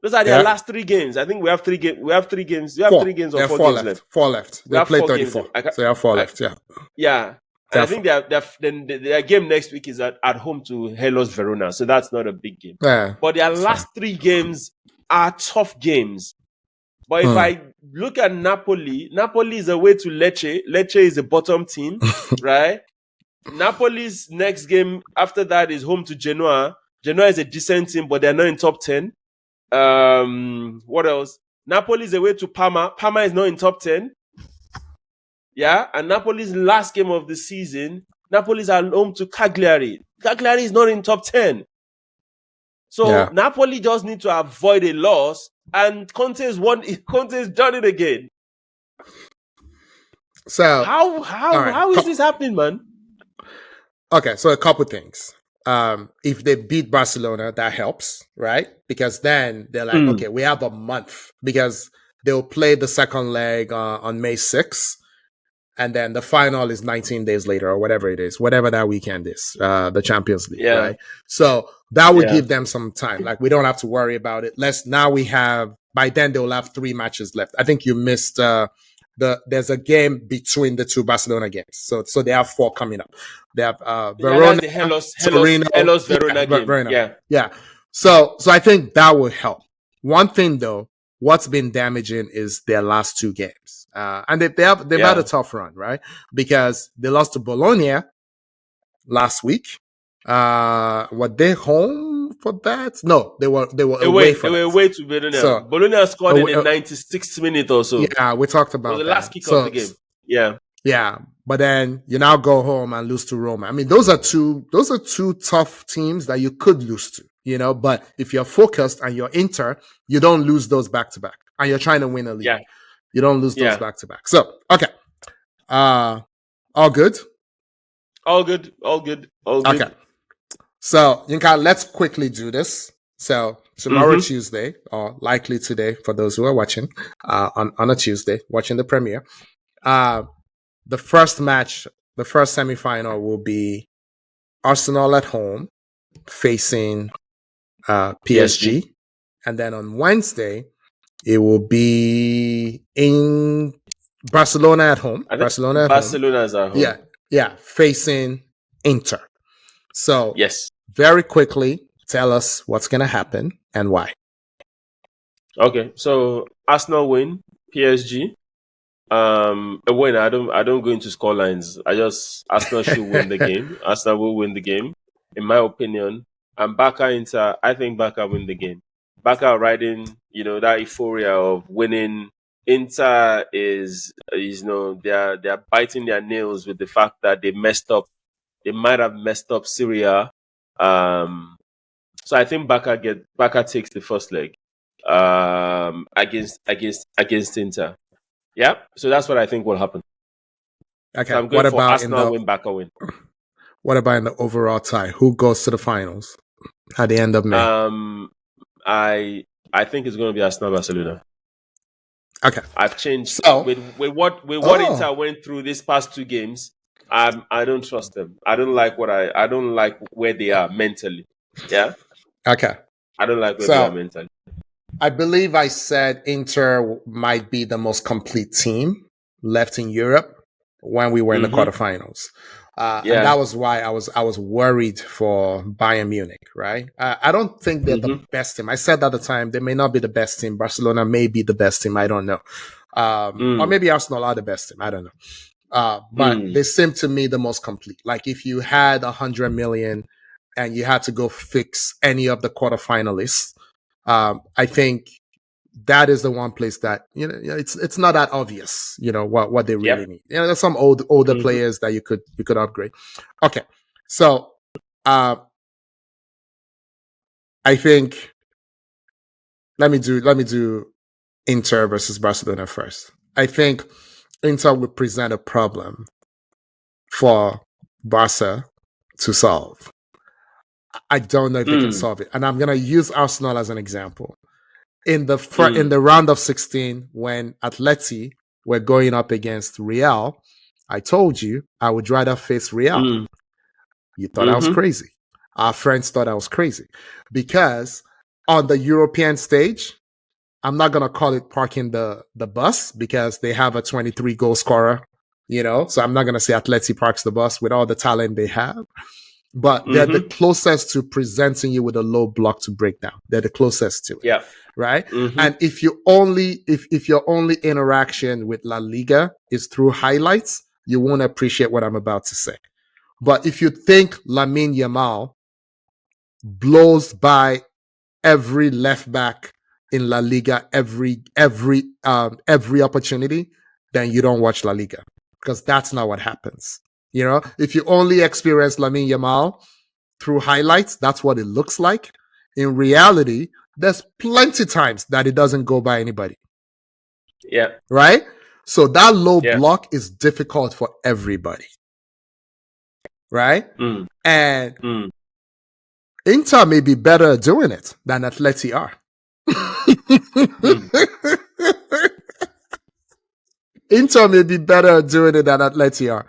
Those are their last 3 games. I think we have 3 games. We have 3 games. You have 3 games or 4 games left. 4 left. They play 34. So they have 4 left. Yeah. Yeah. And I think their game next week is at home to Hellas Verona. So that's not a big game. Yeah, but their last 3 games are tough games. But if I look at Napoli is away to Lecce. Lecce is the bottom team, right? Napoli's next game after that is home to Genoa. Genoa is a decent team, but they're not in top 10. What else? Napoli is away to Parma. Parma is not in top 10. Yeah, and Napoli's last game of the season, Napoli's at home to Cagliari. Cagliari is not in top 10. So Napoli just need to avoid a loss, and Conte's done it again. So how is this happening, man? Okay, so a couple things. If they beat Barcelona, that helps, right? Because then they're like, okay, we have a month, because they'll play the second leg on May 6th. And then the final is 19 days later, or whatever it is, whatever that weekend is, the Champions League, right? So that would give them some time. Like, we don't have to worry about it. By then they'll have 3 matches left. I think you missed, there's a game between the 2 Barcelona games. So they have 4 coming up. They have, Verona, the Hellas Verona game. Verona. Yeah. So I think that will help. One thing though, what's been damaging is their last 2 games. And they've had a tough run, right? Because they lost to Bologna last week. Were they home for that? No, they were away for that. They were away to Bologna. So, Bologna scored in the 96th minute or so. Yeah, we talked about the last kick of the game. Yeah. Yeah, but then you now go home and lose to Roma. I mean, those are two tough teams that you could lose to, but if you're focused and you're Inter, you don't lose those back to back, and you're trying to win a league. Yeah. You don't lose those back to back. So, okay. All good? All good. Okay. So, Yinka, let's quickly do this. So, tomorrow, Tuesday, or likely today for those who are watching, on a Tuesday, watching the premiere, the first match, the first semifinal will be Arsenal at home facing PSG. And then on Wednesday, it will be in Barcelona at home. Barcelona's at home. Yeah, facing Inter. So, yes, very quickly, tell us what's going to happen and why. Okay, so Arsenal win, PSG. A win. I don't go into score lines. Arsenal should win the game. Arsenal will win the game, in my opinion. And Barca Inter, I think Barca win the game. Barca are riding, that euphoria of winning. Inter is they're biting their nails with the fact that they messed up. They might have messed up Serie A. So I think Barca takes the first leg against Inter. Yeah, so that's what I think will happen. Okay, so I'm going for Arsenal win, Barca win. What about in the overall tie? Who goes to the finals at the end of May? I think it's going to be Arsenal Barcelona. Okay, I've changed with what Inter went through these past 2 games. I don't trust them. I don't like where they are mentally. Yeah. Okay. I don't like where they are mentally. I believe I said Inter might be the most complete team left in Europe when we were in the quarterfinals. And that was why I was worried for Bayern Munich, right? I don't think they're the best team. I said at the time, they may not be the best team. Barcelona may be the best team. I don't know. Or maybe Arsenal are the best team. I don't know. But they seem to me the most complete. Like, if you had 100 million and you had to go fix any of the quarterfinalists, I think that is the one place that it's not that obvious, what they really need. There's some older players that you could upgrade. Okay, so I think let me do Inter versus Barcelona first. I think Inter would present a problem for Barca to solve. I don't know if they can solve it, and I'm gonna use Arsenal as an example. In the round of 16, when Atleti were going up against Real, I told you I would rather face Real. You thought I was crazy. Our friends thought I was crazy because on the European stage, I'm not gonna call it parking the bus because they have a 23 goal scorer, so I'm not gonna say Atleti parks the bus with all the talent they have. But they're the closest to presenting you with a low block to break down. They're the closest to it. Yeah. Right. And if your only interaction with La Liga is through highlights, you won't appreciate what I'm about to say. But if you think Lamine Yamal blows by every left back in La Liga every opportunity, then you don't watch La Liga, because that's not what happens. If you only experience Lamine Yamal through highlights, that's what it looks like. In reality, there's plenty times that it doesn't go by anybody. Yeah. Right? So that low block is difficult for everybody. Right? And Inter may be better at doing it than Atleti are. Inter may be better at doing it than Atleti are.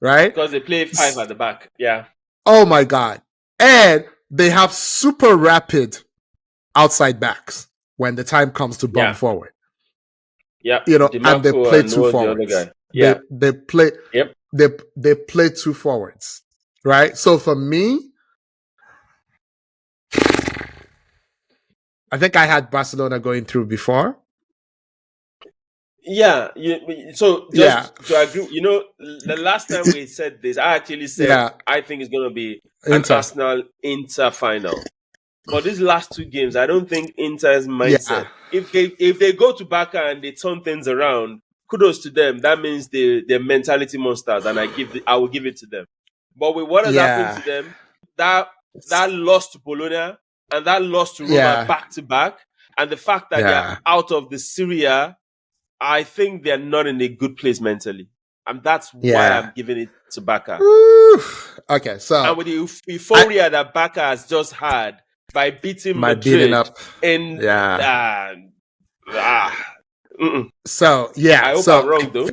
Right? Because they play 5 at the back. Yeah. Oh my God. And they have super rapid outside backs when the time comes to bump forward. Yeah. And they play two forwards. Yeah. They play they play two forwards. Right? So for me, I think I had Barcelona going through before. Yeah. So just to agree, the last time we said this, I actually said I think it's going to be an Arsenal-Inter final. But these last two games, I don't think Inter's mindset. If they go to Barca and they turn things around, kudos to them. That means they're mentality monsters, and I will give it to them. But with what has happened to them, that loss to Bologna and that loss to Roma back to back, and the fact that they're out of the Serie A, I think they're not in a good place mentally. And that's why I'm giving it to Barca. Okay, so and with the euphoria that Barca has just had by beating Madrid up. in So I hope I'm wrong though.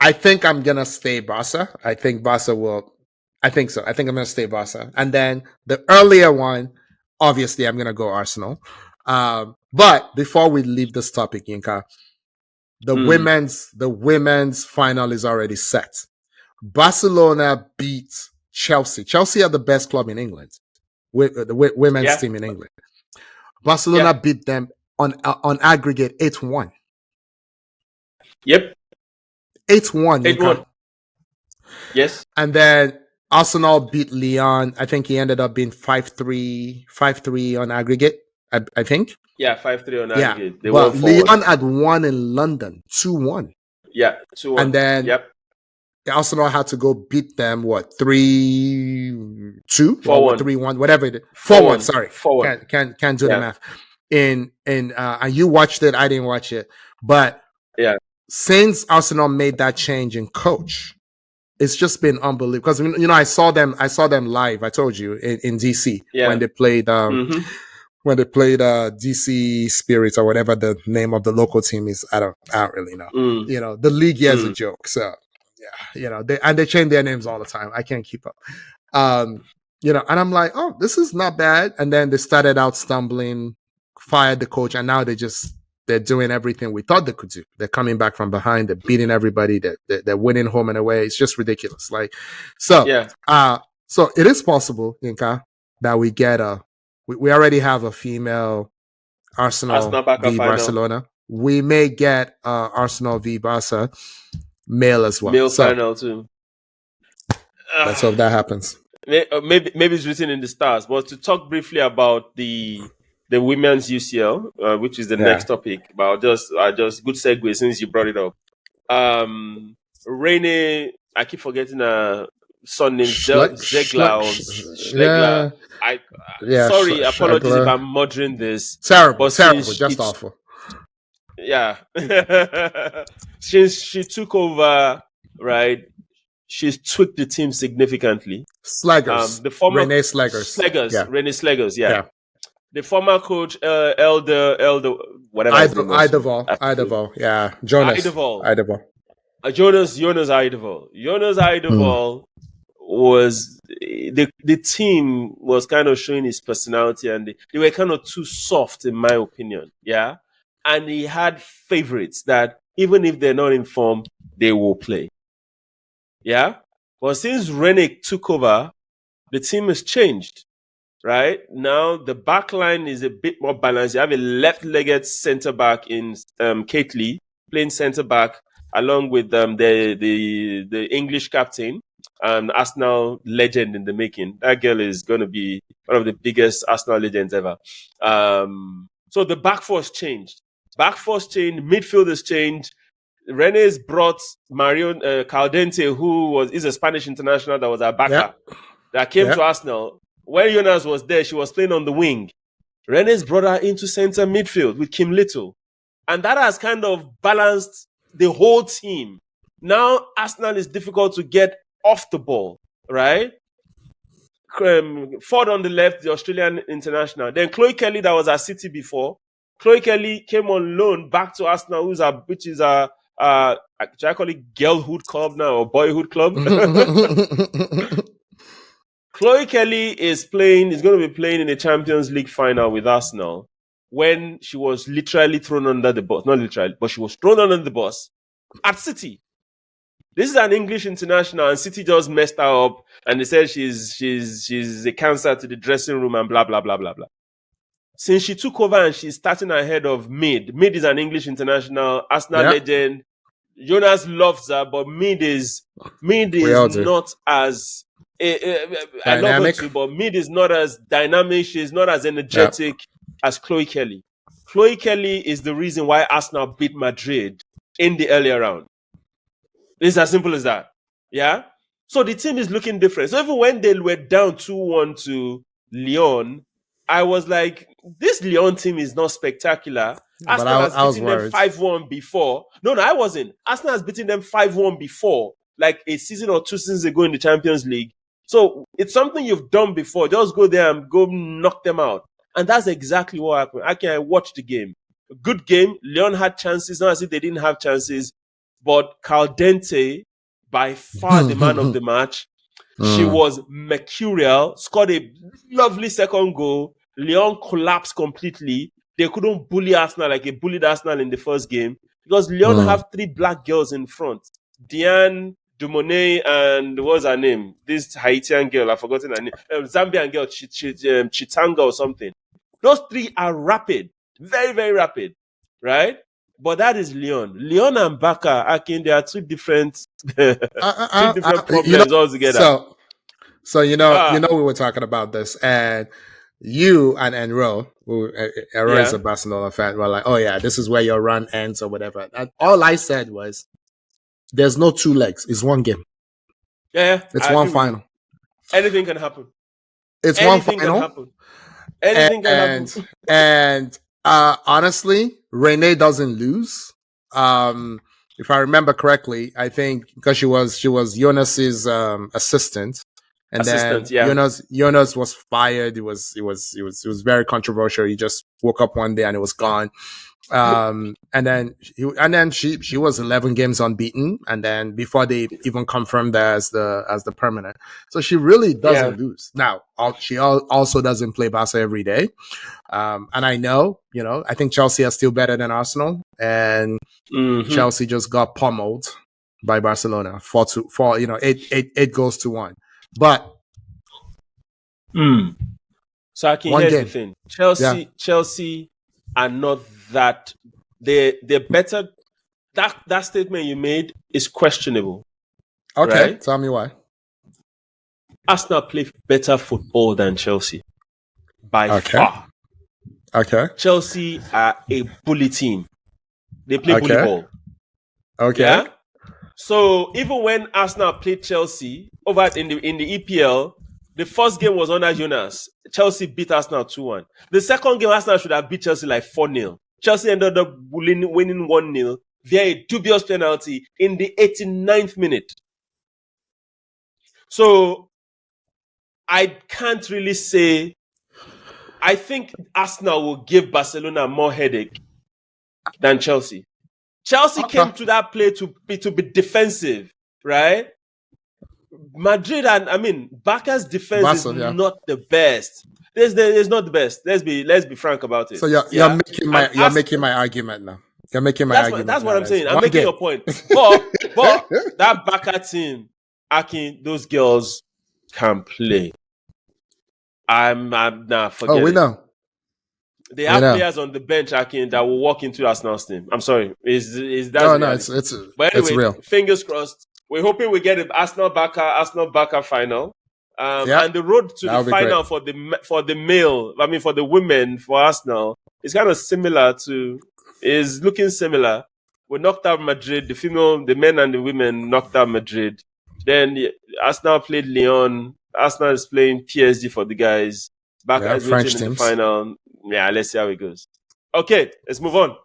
I think I'm gonna stay Barca. I think Barca will. I think so. I think I'm gonna stay Barca. And then the earlier one, obviously, I'm gonna go Arsenal. But before we leave this topic, Yinka, the women's final is already set. Barcelona beat Chelsea. Chelsea are the best club in England. The women's team in England. Barcelona beat them on aggregate 8-1. Yep. 8-1. 8-1. Yes. And then Arsenal beat Lyon. I think he ended up being 5-3 on aggregate, I think. Yeah, 5-3 on aggregate. Yeah. Well, Lyon had won in London, 2-1. Yeah, 2-1. And then Arsenal had to go beat them, 3-2? 4-1. 3-1, whatever it is. 4-1, sorry. 4-1. Can't do the math. And you watched it, I didn't watch it. But since Arsenal made that change in coach, it's just been unbelievable. Because I saw them live, I told you, in DC when they played DC Spirit or whatever the name of the local team is. I don't really know. The league here is a joke. So they change their names all the time. I can't keep up. And I'm like, oh, this is not bad. And then they started out stumbling, fired the coach, and now they're doing everything we thought they could do. They're coming back from behind. They're beating everybody. They're winning home and away. It's just ridiculous. So it is possible, Inka, that we get we already have a female Arsenal v Barcelona. We may get Arsenal v Barca male as well. Male final too. Let's hope that happens. Maybe it's written in the stars. But to talk briefly about the Women's UCL, which is the next topic, but just good segue since you brought it up. Rainy, I keep forgetting her son named Zegler or yeah, Schlegler. I yeah. sorry, apologies if Schlegler. I'm murdering this, Terrible, but terrible, since just it's awful. yeah, since she took over, right, she's tweaked the team significantly. Sleggers, The former Renee Sleggers. Sleggers, Yeah, Rennie Sleggers, yeah. yeah. The former coach, Elder, whatever his name was. Idaval. Yeah, Jonas Idaval. Idaval. Jonas Idaval. Jonas Hmm. Idaval was the team was kind of showing his personality, and they were kind of too soft in my opinion. Yeah. And he had favorites that even if they're not in form, they will play. Yeah. But since Renick took over, the team has changed. Right now, the back line is a bit more balanced. You have a left-legged centre back in Kate Lee playing centre back, along with the English captain, Arsenal legend in the making. That girl is going to be one of the biggest Arsenal legends ever. So the back four's changed. Midfield has changed. Rene's brought Mario Caldente, who is a Spanish international that was at Barca, Yep. that came to Yep. Arsenal. When Jonas was there, she was playing on the wing. Rene's brought her into centre midfield with Kim Little. And that has kind of balanced the whole team. Now, Arsenal is difficult to get off the ball, right? Ford on the left, the Australian international. Then Chloe Kelly, that was at City before. Chloe Kelly came on loan back to Arsenal, which is should I call it girlhood club now or boyhood club? Chloe Kelly is going to be playing in the Champions League final with Arsenal when she was literally thrown under the bus. Not literally, but she was thrown under the bus at City. This is an English international, and City just messed her up, and they said she's a cancer to the dressing room and blah, blah, blah, blah, blah. Since she took over and she's starting ahead of Mid. Mid is an English international, Arsenal legend. Jonas loves her, but Mid is not as... I love her too, but Mid is not as dynamic. She's not as energetic as Chloe Kelly. Chloe Kelly is the reason why Arsenal beat Madrid in the earlier round. It's as simple as that. Yeah? So the team is looking different. So even when they were down 2-1 to Lyon, I was like, this Lyon team is not spectacular. Arsenal has beaten them 5-1 before. No, I wasn't. Arsenal has beaten them 5-1 before, like a season or 2 seasons ago in the Champions League. So it's something you've done before. Just go there and go knock them out. And that's exactly what happened. I watched the game. A good game. Lyon had chances, not as if they didn't have chances. But Caldente, by far the man of the match, she was mercurial, scored a lovely second goal. Lyon collapsed completely. They couldn't bully Arsenal like they bullied Arsenal in the first game because Lyon have 3 black girls in front. Diane, Dumonet, and what's her name? This Haitian girl, I've forgotten her name. Zambian girl, Chitanga or something. Those 3 are rapid. Very, very rapid. Right? But that is Lyon. Lyon and Barca, they are 2 different, problems altogether. So we were talking about this, and you and Enro, Enro is a Barcelona fan, were like, "Oh yeah, this is where your run ends or whatever." And all I said was, "There's no 2 legs; it's 1 game. Yeah, it's one final. Anything can happen. It's Anything 1 final. Can happen. Anything can happen." And honestly, Renee doesn't lose. If I remember correctly, I think because she was Jonas's assistant, and then Jonas was fired. It was very controversial. He just woke up one day and it was gone. And then she was 11 games unbeaten, and then before they even confirmed her as the permanent, so she really doesn't lose. Now she also doesn't play Barca every day, and I know, I think Chelsea are still better than Arsenal, and Chelsea just got pummeled by Barcelona 4-4, 8 goals to 1, but so I can here's the thing. Chelsea are not that they're better. That statement you made is questionable. Okay, right? Tell me why. Arsenal play better football than Chelsea by far. Okay. Chelsea are a bully team. They play bully ball. Okay. Yeah? So even when Arsenal played Chelsea over in the EPL, the first game was under Jonas. Chelsea beat Arsenal 2-1. The second game, Arsenal should have beat Chelsea like 4-0. Chelsea ended up winning 1-0 via a dubious penalty in the 89th minute. So I can't really say. I think Arsenal will give Barcelona more headache than Chelsea. Chelsea came to that play to be defensive, right? Madrid and Barca's defense is not the best. It's not the best. Let's be frank about it. So you're making my argument now. You're making my argument. That's what I'm saying. I'm making your point. But that Barca team, Akin, those girls can play. I'm not forgetting. Oh, we know. They have players on the bench, Akin, that will walk into Arsenal's team. I'm sorry. Is that? No, it's but anyway, it's real. Fingers crossed. We're hoping we get an Arsenal Barca final. And the road to the final for the male, for the women for Arsenal is kind of similar is looking similar. We knocked out Madrid, the men and the women knocked out Madrid. Then Arsenal played Lyon. Arsenal is playing PSG for the guys. Barca is waiting in the final. Yeah, let's see how it goes. Okay, let's move on.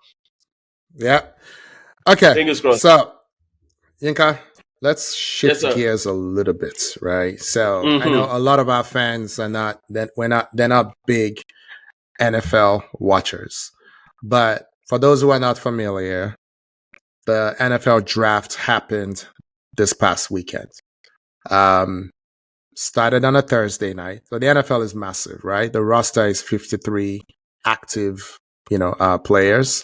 Yeah. Okay. Fingers crossed. So, Yinka, let's shift gears a little bit, right? So I know a lot of our fans are not big NFL watchers, but for those who are not familiar, the NFL draft happened this past weekend. Started on a Thursday night. So the NFL is massive, right? The roster is 53 active, players.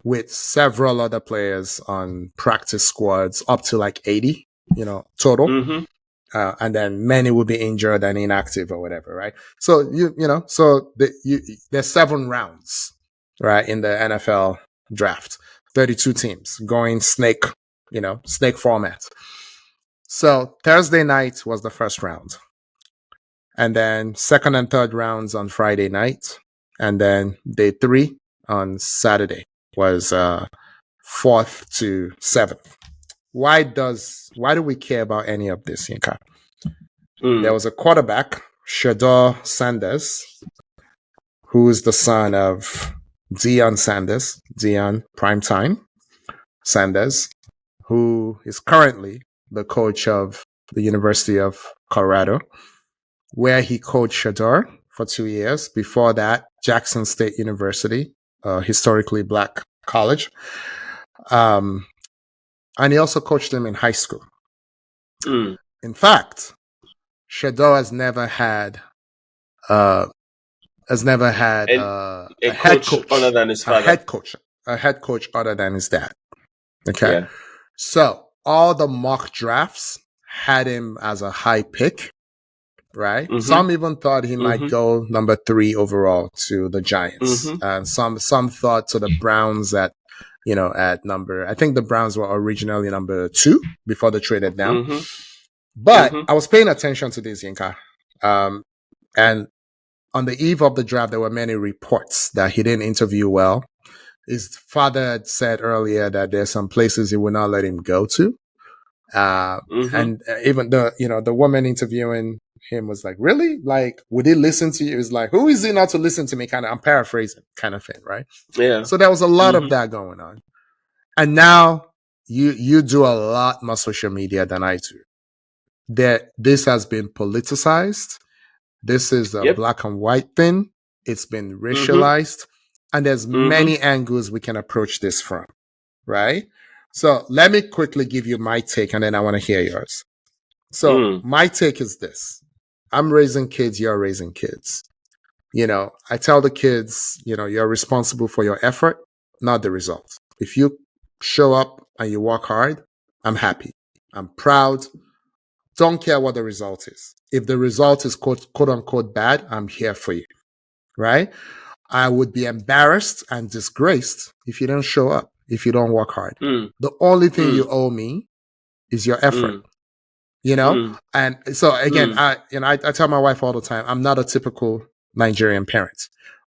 With several other players on practice squads up to like 80, total. And then many will be injured and inactive or whatever, right? So, there's 7 rounds, right, in the NFL draft. 32 teams going snake format. So Thursday night was the first round. And then second and third rounds on Friday night. And then day 3 on Saturday was 4th to 7th. Why do we care about any of this, Yinka? There was a quarterback, Shedeur Sanders, who is the son of Deion Primetime Sanders, who is currently the coach of the University of Colorado, where he coached Shedeur for 2 years. Before that, Jackson State University, a historically black college. And he also coached him in high school. In fact, Shedeur has never had a head coach other than his father. A head coach other than his dad. Okay. Yeah. So all the mock drafts had him as a high pick, right? Some even thought he might go number 3 overall to the Giants. And some thought to the Browns at number, I think the Browns were originally number 2 before they traded down. But I was paying attention to this, Yinka. And on the eve of the draft, there were many reports that he didn't interview well. His father had said earlier that there's some places he would not let him go to. And even the woman interviewing him was like, really? Like, would he listen to you? It was like, who is he not to listen to me? I'm paraphrasing kind of thing, right? Yeah. So there was a lot of that going on. And now you do a lot more social media than I do. This has been politicized. This is a black and white thing. It's been racialized. And there's many angles we can approach this from, right? So let me quickly give you my take, and then I want to hear yours. So my take is this. I'm raising kids, you're raising kids. I tell the kids, you're responsible for your effort, not the result. If you show up and you work hard, I'm happy. I'm proud. Don't care what the result is. If the result is quote unquote bad, I'm here for you, right? I would be embarrassed and disgraced if you don't show up, if you don't work hard. The only thing you owe me is your effort, And so again, I tell my wife all the time, I'm not a typical Nigerian parent.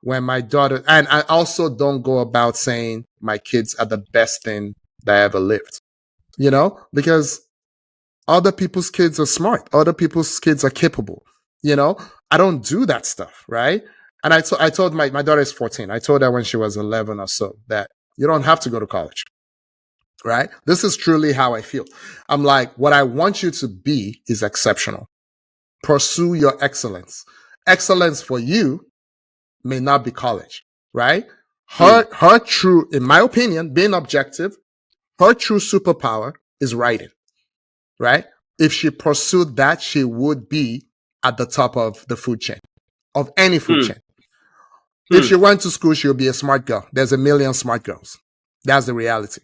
When my daughter, and I also don't go about saying my kids are the best thing that I ever lived. because other people's kids are smart. Other people's kids are capable. I don't do that stuff, right? And I told my daughter is 14. I told her when she was 11 or so that you don't have to go to college, right? This is truly how I feel. I'm like, what I want you to be is exceptional. Pursue your excellence. Excellence for you may not be college, right? Her true, in my opinion, being objective, her true superpower is writing, right? If she pursued that, she would be at the top of the food chain, of any food chain. If she went to school, she'll be a smart girl. There's a million smart girls. That's the reality,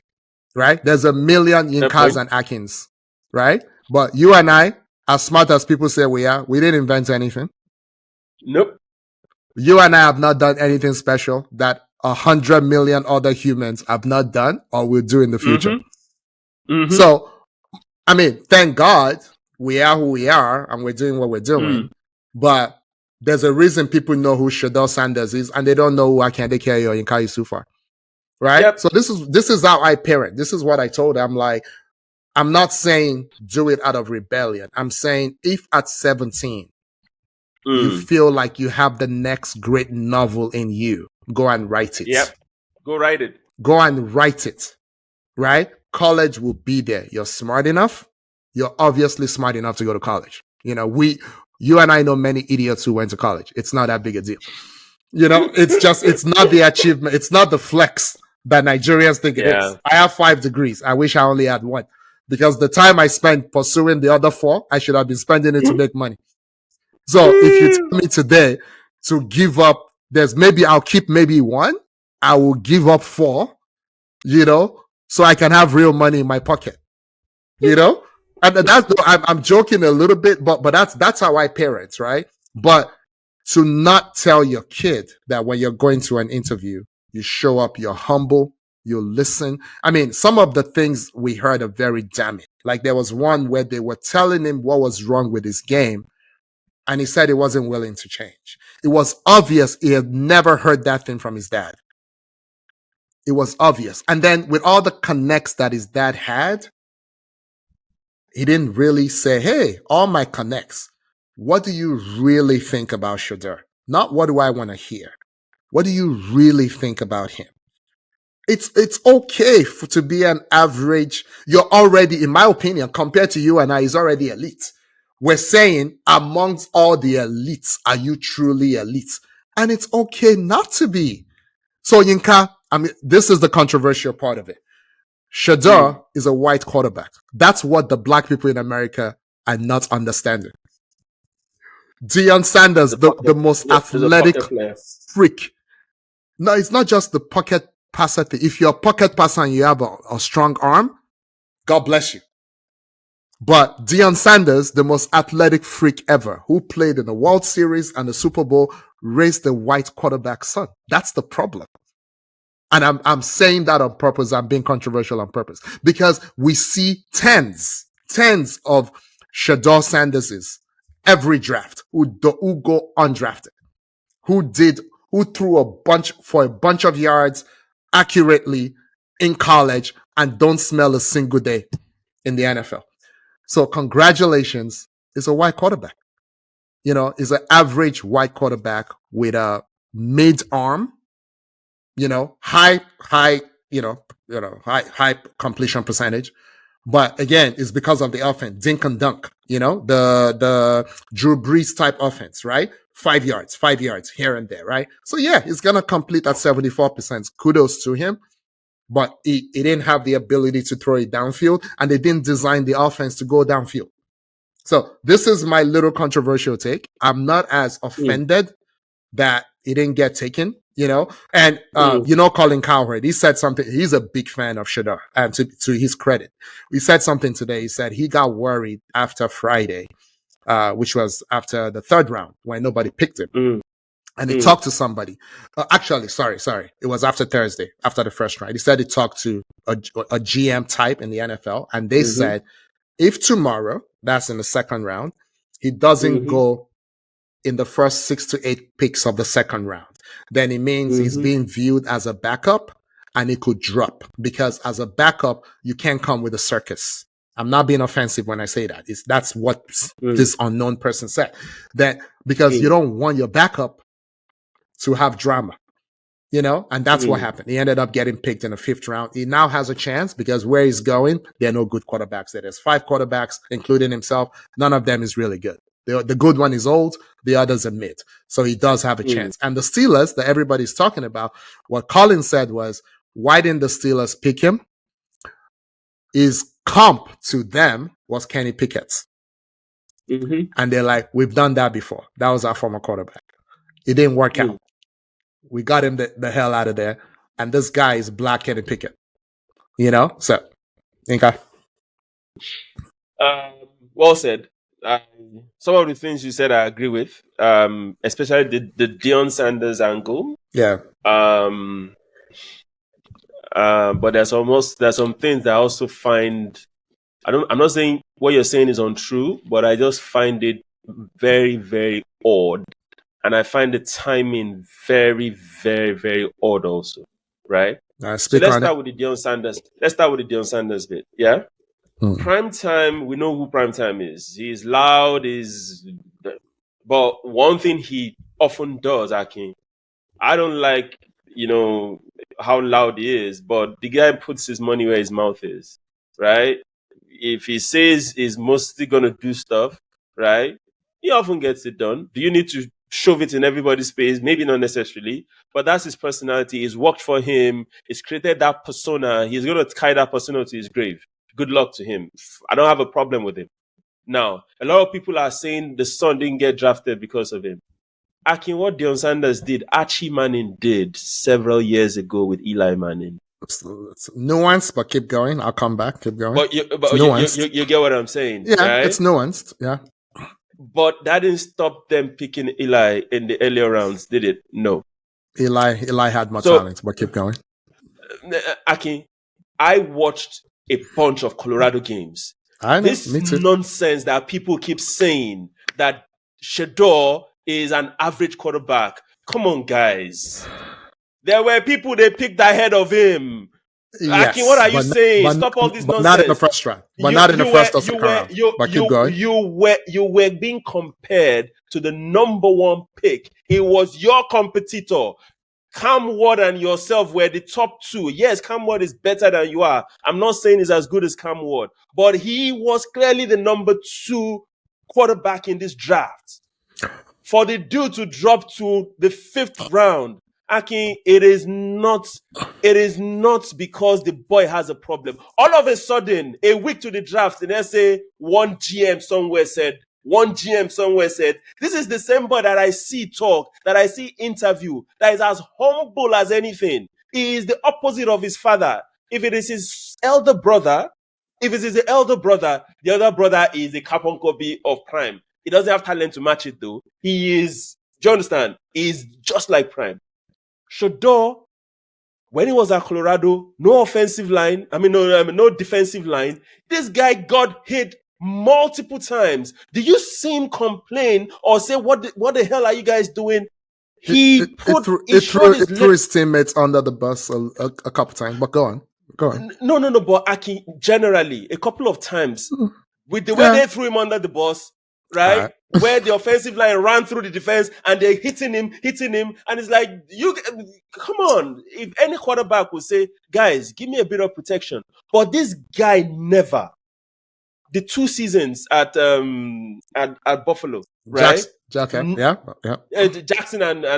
right? There's a million Yinkas and Akins, right? But you and I, as smart as people say we are, we didn't invent anything. Nope. You and I have not done anything special that 100 million other humans have not done or will do in the future. So, I mean, thank God we are who we are and we're doing what we're doing. But there's a reason people know who Shedeur Sanders is and they don't know who Akande Keye or Yinka Yusufa. Right? Yep. So this is how I parent. This is what I told her. I'm like, I'm not saying do it out of rebellion. I'm saying if at 17 you feel like you have the next great novel in you, go and write it. Yep. Go write it. Go and write it. Right? College will be there. You're smart enough. You're obviously smart enough to go to college. You and I know many idiots who went to college. It's not that big a deal. It's not the achievement. It's not the flex that Nigerians think it is. I have 5 degrees. I wish I only had 1 because the time I spent pursuing the other 4, I should have been spending it to make money. So if you tell me today to give up, I'll keep maybe 1. I will give up 4, so I can have real money in my pocket, and I'm joking a little bit, but that's how I parent, right? But to not tell your kid that when you're going to an interview, you show up, you're humble, you listen. I mean, some of the things we heard are very damning. Like there was one where they were telling him what was wrong with his game, and he said he wasn't willing to change. It was obvious he had never heard that thing from his dad. It was obvious. And then with all the connects that his dad had, he didn't really say, hey, all my connects, what do you really think about Shedeur? Not what do I want to hear. What do you really think about him? It's okay to be an average. You're already, in my opinion, compared to you and I, is already elite. We're saying amongst all the elites, are you truly elite? And it's okay not to be. So Yinka, I mean, this is the controversial part of it. Shedeur is a white quarterback. That's what the black people in America are not understanding. Deion Sanders, the most athletic freak. No, it's not just the pocket passer thing. If you're a pocket passer and you have a strong arm, God bless you. But Deion Sanders, the most athletic freak ever, who played in the World Series and the Super Bowl, raised the white quarterback son. That's the problem. And I'm saying that on purpose. I'm being controversial on purpose because we see tens of Shedeur Sanderses every draft who go undrafted, who threw a bunch of yards accurately in college and don't smell a single day in the NFL. So congratulations, is a white quarterback. Is an average white quarterback with a mid arm. High, high completion percentage. But again, it's because of the offense, dink and dunk, the Drew Brees type offense, right? 5 yards here and there, right? So yeah, he's going to complete at 74%. Kudos to him. But he didn't have the ability to throw it downfield, and they didn't design the offense to go downfield. So this is my little controversial take. I'm not as offended that he didn't get taken, and Colin Cowherd, he said something. He's a big fan of Shedeur, and to his credit, he said something today. He said he got worried after Friday, which was after the 3rd round when nobody picked him. And he talked to somebody. Actually, sorry. It was after Thursday, after the 1st round. He said he talked to a GM type in the NFL, and they said, if tomorrow, that's in the 2nd round, he doesn't go in the first 6 to 8 picks of the 2nd round, then it means he's being viewed as a backup, and it could drop because as a backup, you can't come with a circus. I'm not being offensive when I say that. That's what this unknown person said. That because you don't want your backup to have drama, and that's what happened. He ended up getting picked in the 5th round. He now has a chance because where he's going, there are no good quarterbacks. There's 5 quarterbacks, including himself. None of them is really good. The good one is old. The others are mid. So he does have a chance. And the Steelers that everybody's talking about, what Colin said was, why didn't the Steelers pick him? His comp to them was Kenny Pickett. And they're like, we've done that before. That was our former quarterback. It didn't work out. We got him the hell out of there. And this guy is Black Kenny Pickett. So, okay. Well said. Some of the things you said I agree with, especially the Deion Sanders angle. Yeah. But there's some things that I also find. I'm not saying what you're saying is untrue, but I just find it very, very odd, and I find the timing very, very, very odd also. Right. So let's start with the Deion Sanders. Let's start with the Deion Sanders bit. Yeah. Prime time, we know who prime time is. He's loud, but one thing he often does, Akin, I don't like, how loud he is, but the guy puts his money where his mouth is, right? If he says he's mostly going to do stuff, right, he often gets it done. Do you need to shove it in everybody's face? Maybe not necessarily, but that's his personality. It's worked for him. It's created that persona. He's going to tie that persona to his grave. Good luck to him. I don't have a problem with him. Now, a lot of people are saying the son didn't get drafted because of him. Akin, what Deion Sanders did, Archie Manning did several years ago with Eli Manning. It's nuanced, but keep going. I'll come back. Keep going. But you get what I'm saying. Yeah, right? It's nuanced. Yeah. But that didn't stop them picking Eli in the earlier rounds, did it? No. Eli had more talent, but keep going. Akin, I watched a bunch of Colorado games. I know, this nonsense that people keep saying that Shedeur is an average quarterback. Come on, guys. There were people they picked ahead of him. Yes, Akin, what are you saying? Stop all this nonsense. Not in the first round. But not in the first or second round. But keep going. You were being compared to the number 1 pick. It was your competitor. Cam Ward and yourself were the top 2. Yes, Cam Ward is better than you are. I'm not saying he's as good as Cam Ward, but he was clearly the number 2 quarterback in this draft. For the dude to drop to the 5th round, Akin, it is not because the boy has a problem. All of a sudden, a week to the draft, and they say one GM somewhere said, this is the same boy that I see talk, that I see interview, that is as humble as anything. He is the opposite of his father. If it is his elder brother, the other brother is the carbon copy of Prime. He doesn't have talent to match it though. He is, do you understand? He's just like Prime. Shedeur, when he was at Colorado, no offensive line. No defensive line. This guy got hit multiple times. Do you see him complain or say, what the hell are you guys doing? He threw his teammates under the bus a couple times, but go on. No, but Akin, generally, a couple of times, with the way they threw him under the bus, right? Where the offensive line ran through the defense and they're hitting him, and it's like, come on. If any quarterback would say, guys, give me a bit of protection. But this guy never. The 2 seasons at Buffalo, right? Jackson and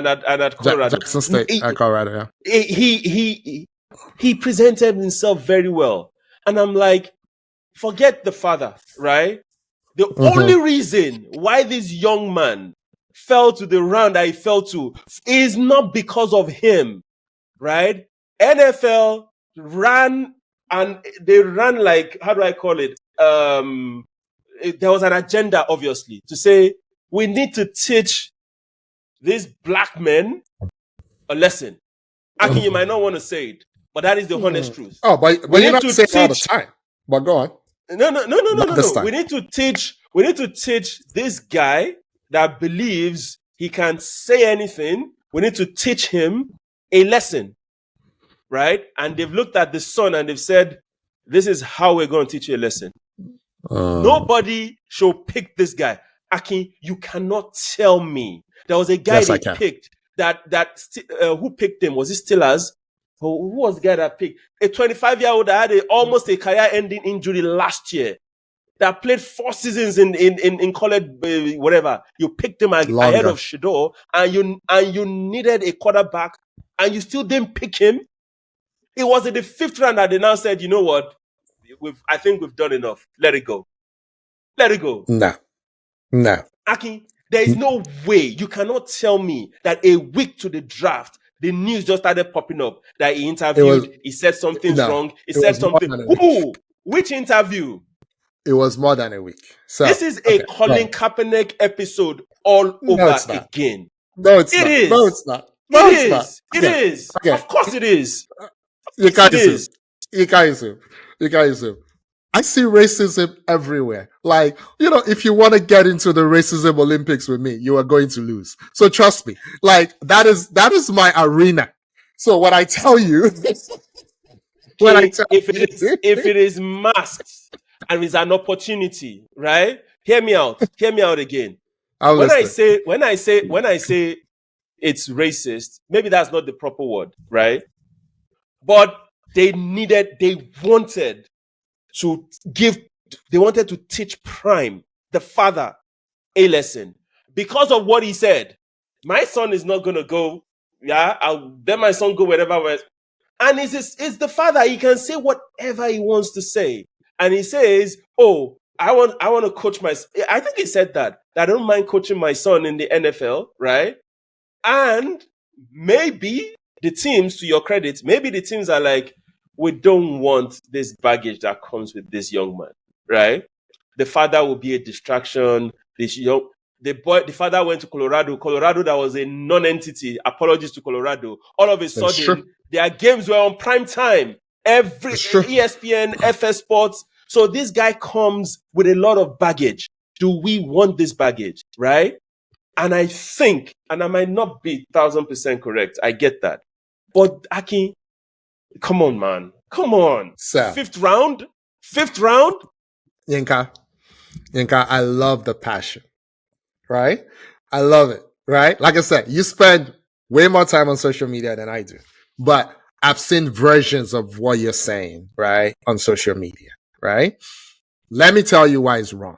at Colorado. Jackson State at Colorado, yeah. He presented himself very well. And I'm like, forget the father, right? The only reason why this young man fell to the round that he fell to is not because of him, right? NFL ran, and they ran like, how do I call it? There was an agenda, obviously, to say we need to teach these black men a lesson. Akin, you might not want to say it, but that is the honest truth. Oh, but you're not saying it all the time. But go on. No. We need to teach this guy that believes he can say anything. We need to teach him a lesson, right? And they've looked at the son and they've said, this is how we're going to teach you a lesson. Nobody should pick this guy. Akin, you cannot tell me. There was a guy Yes, I they can. picked who picked him? Was it Steelers? Who was the guy that picked? A 25-year-old that had almost a career-ending injury last year that played 4 seasons in college, whatever. You picked him ahead Longer. of Shedeur, and you needed a quarterback, and you still didn't pick him. It was in the 5th round that they now said, you know what? I think we've done enough. Let it go. Let it go. No. Akin, there is no way. You cannot tell me that a week to the draft, the news just started popping up that he interviewed, he said something's wrong, he said something. Who? Which interview? It was more than a week. So this is a Colin Kaepernick episode all over again. No, it's not. Is. No, it's not. No, it is. It is. Okay. Of course it is. You can't assume. I see racism everywhere. Like, if you want to get into the racism Olympics with me, you are going to lose. So trust me. Like, that is my arena. So what I tell you, if it is masked and it's an opportunity, right? Hear me out again. When I say it's racist, maybe that's not the proper word, right? But they wanted to teach Prime, the father, a lesson. Because of what he said, my son is not going to go, I'll let my son go wherever. And it's the father, he can say whatever he wants to say. And he says, oh, I want to coach I think he said that I don't mind coaching my son in the NFL, right? And maybe the teams, to your credit, maybe the teams are like, we don't want this baggage that comes with this young man, right? The father will be a distraction. The father went to Colorado. Colorado, that was a non-entity. Apologies to Colorado. All of a sudden, their games were on prime time. Every ESPN, FS Sports. So this guy comes with a lot of baggage. Do we want this baggage, right? And I think, and I might not be 1,000% correct, I get that. But Akin, come on, man. Come on. So, Fifth round? Yinka, I love the passion, right? I love it, right? Like I said, you spend way more time on social media than I do. But I've seen versions of what you're saying, right, on social media, right? Let me tell you why it's wrong.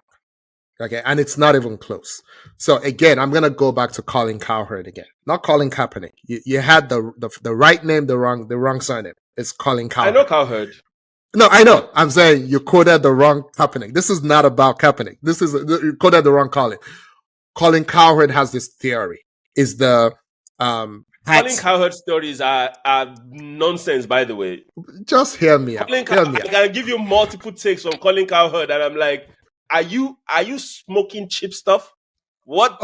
Okay, and it's not even close. So again, I'm gonna go back to Colin Cowherd again, not Colin Kaepernick. You had the right name, the wrong surname. It's Colin Cowherd. I know Cowherd. No, I know. I'm saying you quoted the wrong Kaepernick. This is not about Kaepernick. You quoted the wrong Colin. Colin Cowherd has this theory. Is the Colin Cowherd stories are nonsense, by the way. Just hear me out. I can give you multiple takes from Colin Cowherd, and I'm like, are you smoking cheap stuff? What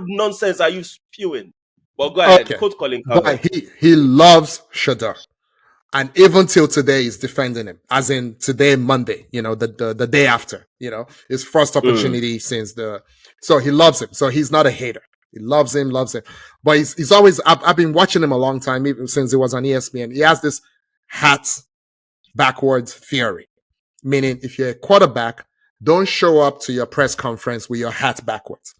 nonsense are you spewing? Well, go ahead. Quote Colin Cowherd. But he loves Shedeur. And even till today, he's defending him. As in today, Monday, the day after, his first opportunity since so he loves him. So he's not a hater. He loves him. But he's always, I've been watching him a long time, even since he was on ESPN. He has this hat backwards theory. Meaning, if you're a quarterback, don't show up to your press conference with your hat backwards.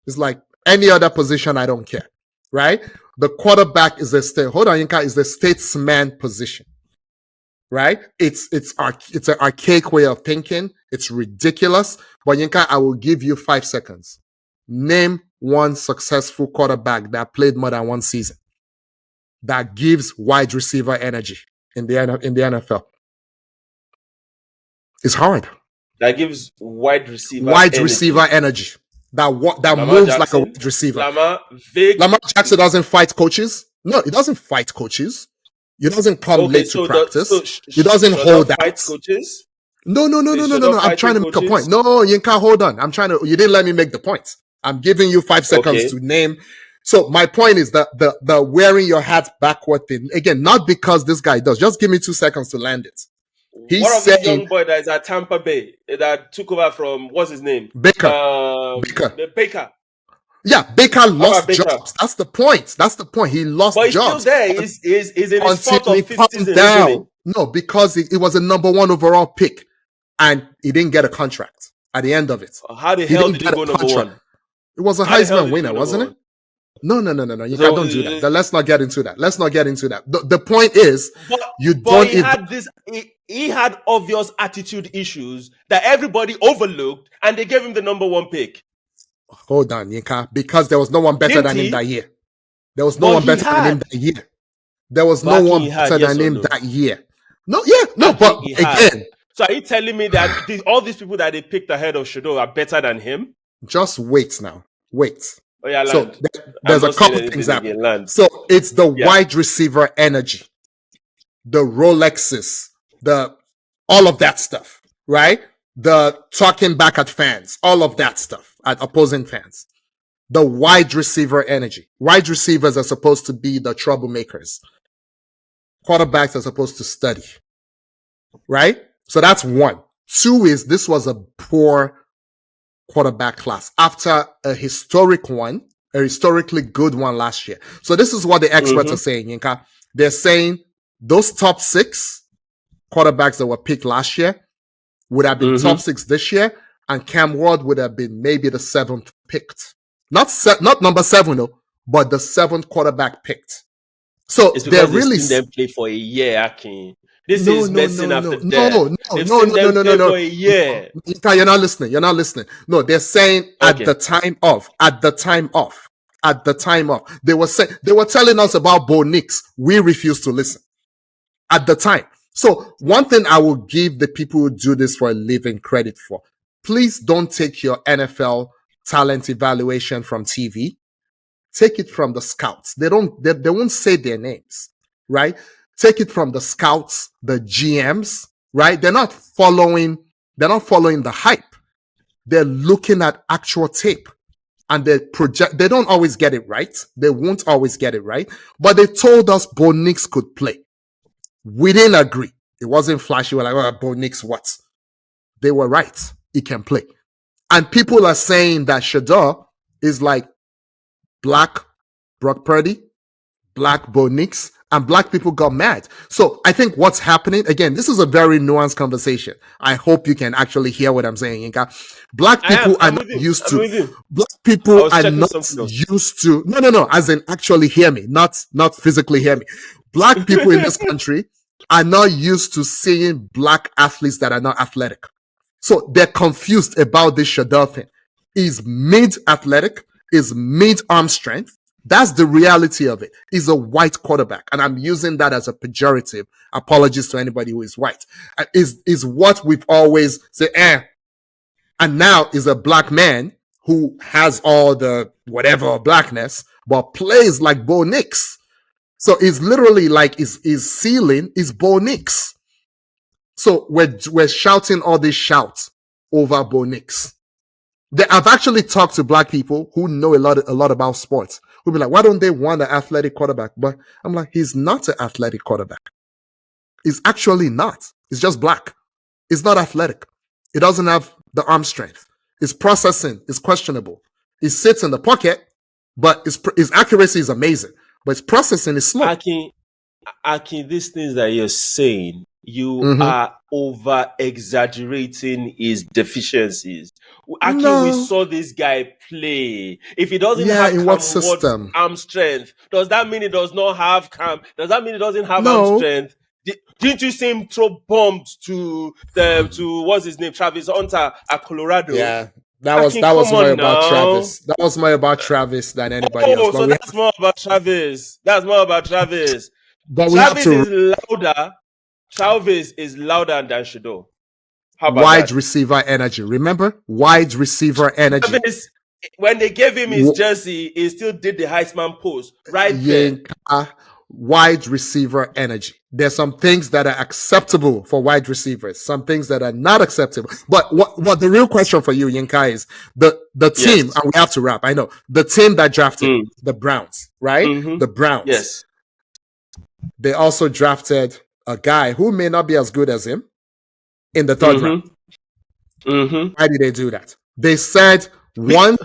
It's like any other position, I don't care. Right? The quarterback is is the statesman position. Right? It's an archaic way of thinking. It's ridiculous. But Yinka, I will give you 5 seconds. Name one successful quarterback that played more than one season that gives wide receiver energy in the NFL. It's hard. That gives wide receiver energy. That moves Jackson, like a wide receiver. Lamar Jackson doesn't fight coaches. No, he doesn't fight coaches. He doesn't come late to practice. He doesn't hold out. Fight coaches? No. I'm trying to make a point. No, Yinka, hold on. You didn't let me make the point. I'm giving you 5 seconds to name. So my point is that the wearing your hat backward thing, again, not because this guy does. Just give me 2 seconds to land it. What of this young boy that is at Tampa Bay that took over from, what's his name? Baker. Baker. Yeah, Baker How lost about Baker? jobs. That's the point. That's the point. He lost But he's still jobs there. He's in his fourth until or he fifth calmed season, isn't he? down. No, because it was a number 1 overall pick, and he didn't get a contract at the end of it. How the He hell didn't did he get a go number contract. one? It was a How the hell Heisman did he go winner, number wasn't it? one? No. You So, can't do that. Let's not get into that. Let's not get into that. The point is, you but don't he even. had this. He had obvious attitude issues that everybody overlooked, and they gave him the number 1 pick. Hold on, Yinka, because there was no one better Didn't than him he? that year. There was no But one he better than him had. that year. There was no Backing one he had, better yes than or him no? that year. No, yeah, no, Backing but he had. again, So are you telling me that all these people that they picked ahead of Shedeur are better than him? just wait now. Wait. Oh yeah, So land. there's I'm a not saying couple things anything happening. again, land. So it's the Yeah. wide receiver energy, the Rolexes, the all of that stuff, right? The talking back at fans, all of that stuff at opposing fans. The wide receiver energy. Wide receivers are supposed to be the troublemakers. Quarterbacks are supposed to study, right? So that's 1. 2 is this was a poor quarterback class after a historically good one last year. So this is what the experts are saying, Yinka. They're saying those top 6 quarterbacks that were picked last year would have been top 6 this year, and Cam Ward would have been maybe the 7th picked. Not number 7 though, but the 7th quarterback picked. So it's they're because really they've seen them play for a year, Akin. This no, is no, medicine no, after no, death. no, They've no, seen no, them no, no, play no, for a year. Ika, you're not listening. You're not listening. No, they're saying Okay. at the time of, they were telling us about Bo Nix. We refused to listen at the time. So one thing I will give the people who do this for a living credit for, please don't take your NFL talent evaluation from TV. Take it from the scouts. They won't say their names, right? Take it from the scouts, the GMs, right? They're not following the hype. They're looking at actual tape, and they don't always get it right. They won't always get it right, but they told us Bo Nix could play. We didn't agree. It wasn't flashy. We're like, oh, Bo Nix, what? They were right. He can play. And people are saying that Shedeur is like black Brock Purdy, black Bo Nix, and black people got mad. So I think what's happening, again, this is a very nuanced conversation. I hope you can actually hear what I'm saying, Yinka. Black people are not used to, black people are not used to, no, as in actually hear me, not physically hear me. Black people in this country are not used to seeing black athletes that are not athletic. So they're confused about this Shedeur thing. Is mid-athletic, is mid-arm strength. That's the reality of it. He's a white quarterback, and I'm using that as a pejorative. Apologies to anybody who is white. Is what we've always said, and now is a black man who has all the whatever blackness, but plays like Bo Nix. So it's literally like his ceiling is Bo Nix. So we're shouting all these shouts over Bo Nix. I've actually talked to black people who know a lot about sports. Who'll be like, why don't they want an athletic quarterback? But I'm like, he's not an athletic quarterback. He's actually not. He's just black. He's not athletic. He doesn't have the arm strength. His processing is questionable. He sits in the pocket, but his accuracy is amazing. But his processing is slow. Akin, these things that you're saying, you are over exaggerating his deficiencies. Akin, we saw this guy play. If he doesn't have in what system? Arm strength, does that mean he does not have Does that mean he doesn't have arm strength? Didn't you see him throw bombs to what's his name, Travis Hunter at Colorado? Yeah, that was more about Travis. That was more about Travis than anybody else. So that's more about Travis. That's more about Travis. But Travis is louder. Travis is louder than Shedeur. How about wide receiver energy? Remember, wide receiver energy. Travis, when they gave him his jersey, he still did the Heisman pose right there. Wide receiver energy. There's some things that are acceptable for wide receivers, some things that are not acceptable. But what the real question for you, Yinka, is the team, and we have to wrap. I know the team that drafted the Browns, right? The Browns. Yes. They also drafted a guy who may not be as good as him in the third round. Why did they do that? They said, one,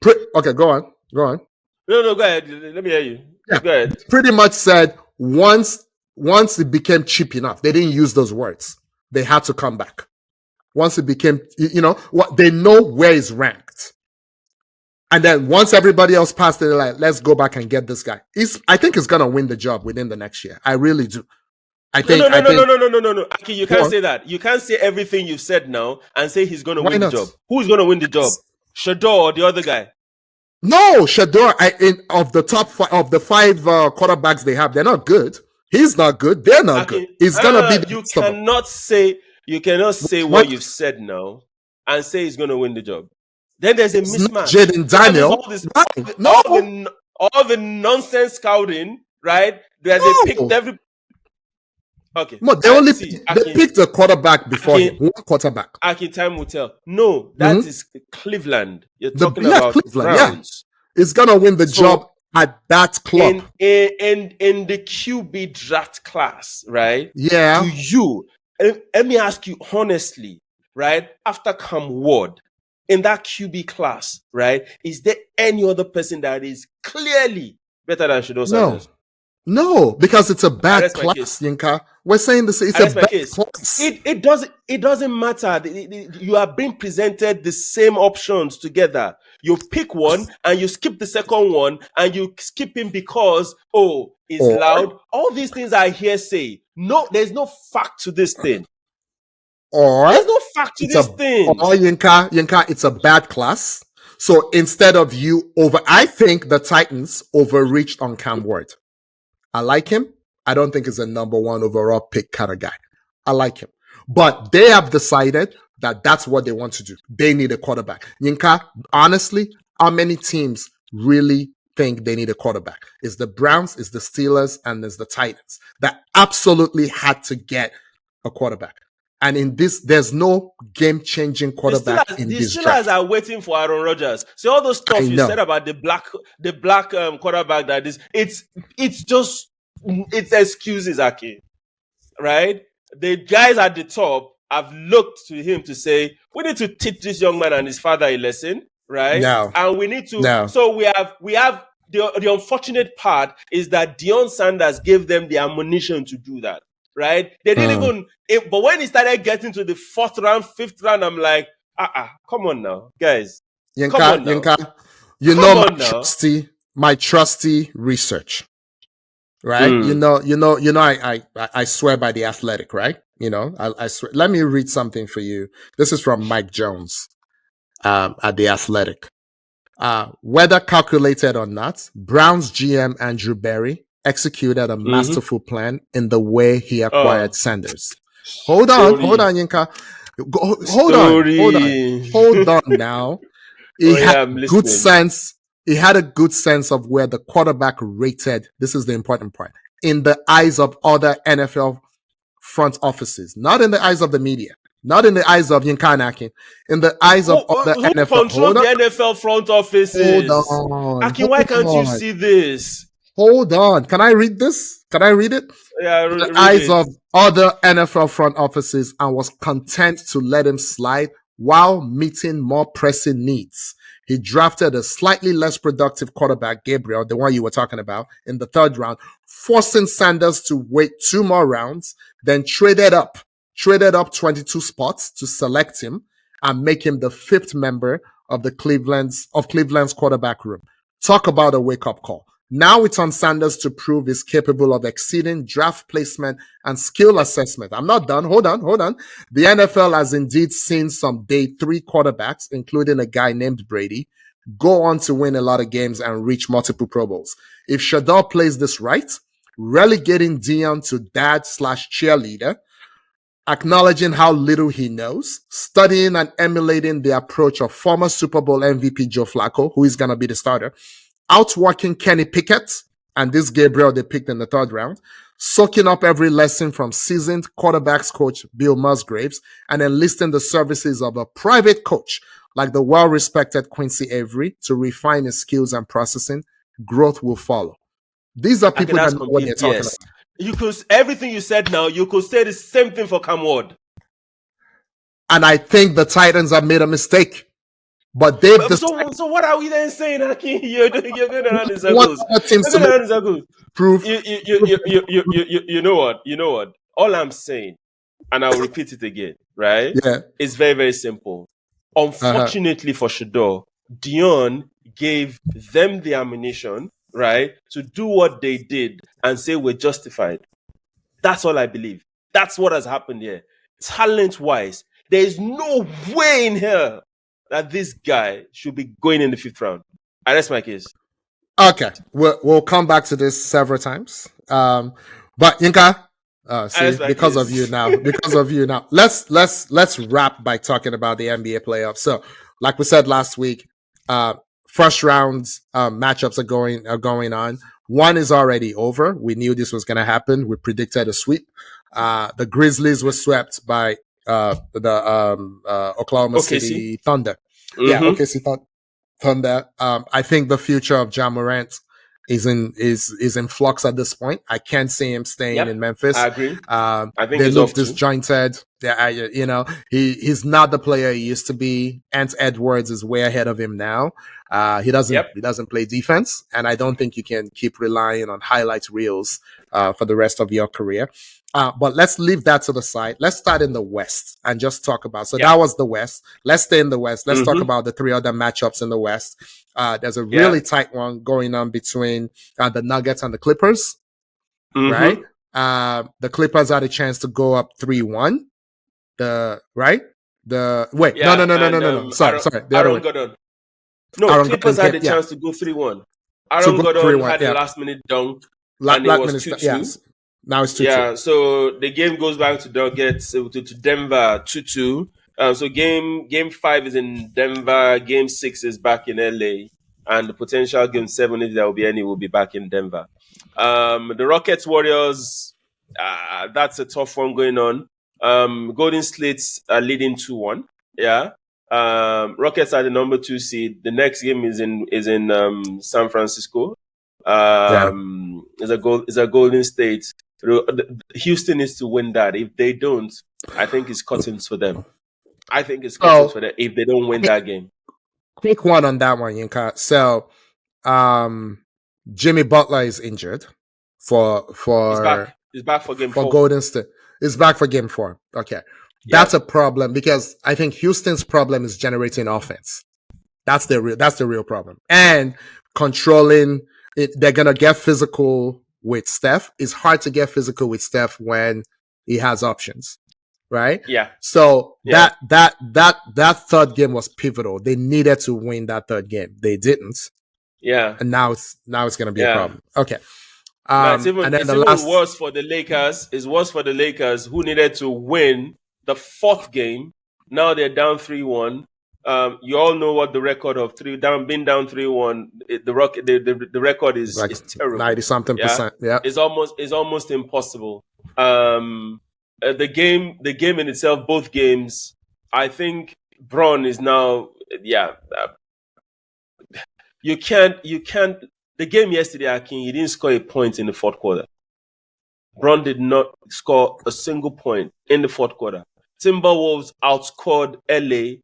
Okay, go on. Go on. No, go ahead. Let me hear you. Yeah. Go ahead. Pretty much said once it became cheap enough, they didn't use those words. They had to come back. Once it became, what they know where it's ranked. And then once everybody else passed it, they're like, let's go back and get this guy. I think he's gonna win the job within the next year. I really do. No. Aki, you can't say that. You can't say everything you've said now and say he's gonna win the job. Who's gonna win the job? Shedeur or the other guy? No, Shedeur. Of the top of the five quarterbacks they have, they're not good. He's not good. They're not good. It's gonna be. You cannot say what you've said now and say he's gonna win the job. Then there's a mismatch. Jaden Daniel. All the nonsense scouting, right? There's a picked every. Okay. They picked a quarterback before him. One quarterback. Aki, time will tell. No, that is Cleveland. You're talking about Cleveland. Browns. Yeah. It's gonna win the job at that club. In the QB draft class, right? Yeah. Let me ask you honestly, right? After Cam Ward, in that QB class, right? Is there any other person that is clearly better than Shedeur Sanders? No, because it's a bad class, Yinka. We're saying this. It's a bad class. It doesn't matter. You are being presented the same options together. You pick one and you skip the second one, and you skip him because it's loud. All these things are hearsay. No, there's no fact to this thing. There's no fact to this thing. Yinka, it's a bad class. So instead of I think the Titans overreached on Cam Ward. I like him. I don't think he's a number one overall pick kind of guy. I like him. But they have decided that that's what they want to do. They need a quarterback. Yinka, honestly, how many teams really think they need a quarterback? It's the Browns, it's the Steelers, and it's the Titans that absolutely had to get a quarterback. And in this, there's no game-changing quarterback in this draft. The Steelers are waiting for Aaron Rodgers. See all those stuff you said about the black quarterback that is. It's excuses, Aki. Right? The guys at the top have looked to him to say, we need to teach this young man and his father a lesson, right? No. And we need to. No. So we have the unfortunate part is that Shedeur Sanders gave them the ammunition to do that. Right? They didn't but when he started getting to the 4th round, 5th round, I'm like, come on now, guys. Yinka, my trusty research. Right? I swear by the Athletic, right? I swear. Let me read something for you. This is from Mike Jones at the Athletic. Whether calculated or not, Browns GM Andrew Berry executed a masterful plan in the way he acquired Sanders. Hold on, Yinka. Hold on now. He had good sense. He had a good sense of where the quarterback rated. This is the important part. In the eyes of other NFL front offices, not in the eyes of the media, not in the eyes of Yinka Akin, in the eyes of other NFL. Who controls the NFL front offices? Hold on. Akin, why can't you see this? Hold on. Can I read this? Can I read it? Yeah, the eyes of other NFL front offices, and was content to let him slide while meeting more pressing needs. He drafted a slightly less productive quarterback, Gabriel, the one you were talking about, in the 3rd round, forcing Sanders to wait 2 more rounds, then traded up 22 spots to select him and make him the 5th member of Cleveland's quarterback room. Talk about a wake-up call. Now it's on Sanders to prove he's capable of exceeding draft placement and skill assessment. I'm not done. Hold on. The NFL has indeed seen some day 3 quarterbacks, including a guy named Brady, go on to win a lot of games and reach multiple Pro Bowls. If Shedeur plays this right, relegating Dion to dad/cheerleader, acknowledging how little he knows, studying and emulating the approach of former Super Bowl MVP Joe Flacco, who is going to be the starter, outworking Kenny Pickett and this Gabriel they picked in the 3rd round, soaking up every lesson from seasoned quarterbacks coach Bill Musgraves, and enlisting the services of a private coach like the well-respected Quincy Avery to refine his skills and processing, growth will follow. These are people that know what they're talking about. Everything you said now, you could say the same thing for Cam Ward. And I think the Titans have made a mistake. But they've So what are we then saying, Aki? You're going around in want circles. other teams You're to going make around in circles. proof. You know what? You know what? All I'm saying, and I'll repeat it again, right? Yeah. It's very, very simple. Uh-huh. Unfortunately for Shedeur, Dion gave them the ammunition, right, to do what they did and say we're justified. That's all I believe. That's what has happened here. Talent-wise, there is no way in hell that this guy should be going in the 5th round. And that's my case. Okay. We'll come back to this several times. But Yinka, see, because of you now, let's wrap by talking about the NBA playoffs. So, like we said last week, first rounds matchups are going on. One is already over. We knew this was going to happen. We predicted a sweep. The Grizzlies were swept by the Oklahoma City Thunder. Mm-hmm. Yeah, OKC Thunder. I think the future of Ja Morant is in flux at this point. I can't see him staying in Memphis. I agree. I think they look disjointed. He's not the player he used to be. Ant Edwards is way ahead of him now. He doesn't play defense, and I don't think you can keep relying on highlight reels for the rest of your career. But let's leave that to the side. Let's start in the West and just talk about. So that was the West. Let's stay in the West. Let's talk about the 3 other matchups in the West. There's a really tight one going on between the Nuggets and the Clippers, right? The Clippers had a chance to go up 3-1. No. Sorry, the other way. No, Clippers had the chance to go 3-1. Aaron Gordon had a last-minute dunk, and it was 2-2. Yes. Now it's 2-2. Yeah, so the game goes back to Nuggets to Denver 2-2. So game 5 is in Denver, game 6 is back in LA, and the potential game 7, if there will be any, will be back in Denver. The Rockets Warriors, that's a tough one going on. Golden States are leading 2-1. Yeah. Rockets are the number 2 seed. The next game is in San Francisco. Is a Golden State. Houston needs to win that. If they don't, I think it's curtains for them. For them if they don't win that game. Quick one on that one, Yinka. So, Jimmy Butler is injured for He's back for game 4. Golden State. He's back for game 4. Okay. That's a problem because I think Houston's problem is generating offense. That's the real problem. And controlling it. They're going to get physical with Steph. It's hard to get physical with Steph when he has options. Right? Yeah. So that 3rd game was pivotal. They needed to win that 3rd game. They didn't. Yeah. And now it's going to be a problem. Okay. It's even worse for the Lakers. It's worse for the Lakers who needed to win the 4th game. Now they're down 3-1. You all know what the record of being down 3-1. The record is terrible. 90-something%. Yeah. It's almost impossible. The game in itself, both games, I think Bron is now. You can't. The game yesterday, Akin, he didn't score a point in the 4th quarter. Bron did not score a single point in the 4th quarter. Timberwolves outscored LA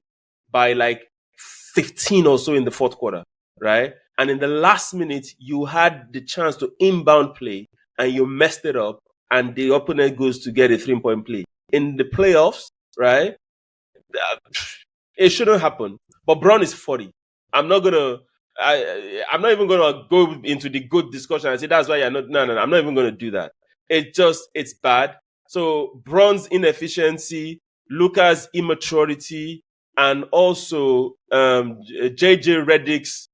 by like 15 or so in the 4th quarter, right? And in the last minute, you had the chance to inbound play and you messed it up, and the opponent goes to get a 3-point play. In the playoffs, right? It shouldn't happen. But Bron is 40. I'm not even gonna go into the good discussion and say that's why you're not. No. I'm not even gonna do that. It's bad. So Bron's inefficiency, Luka's immaturity, and also JJ Redick's,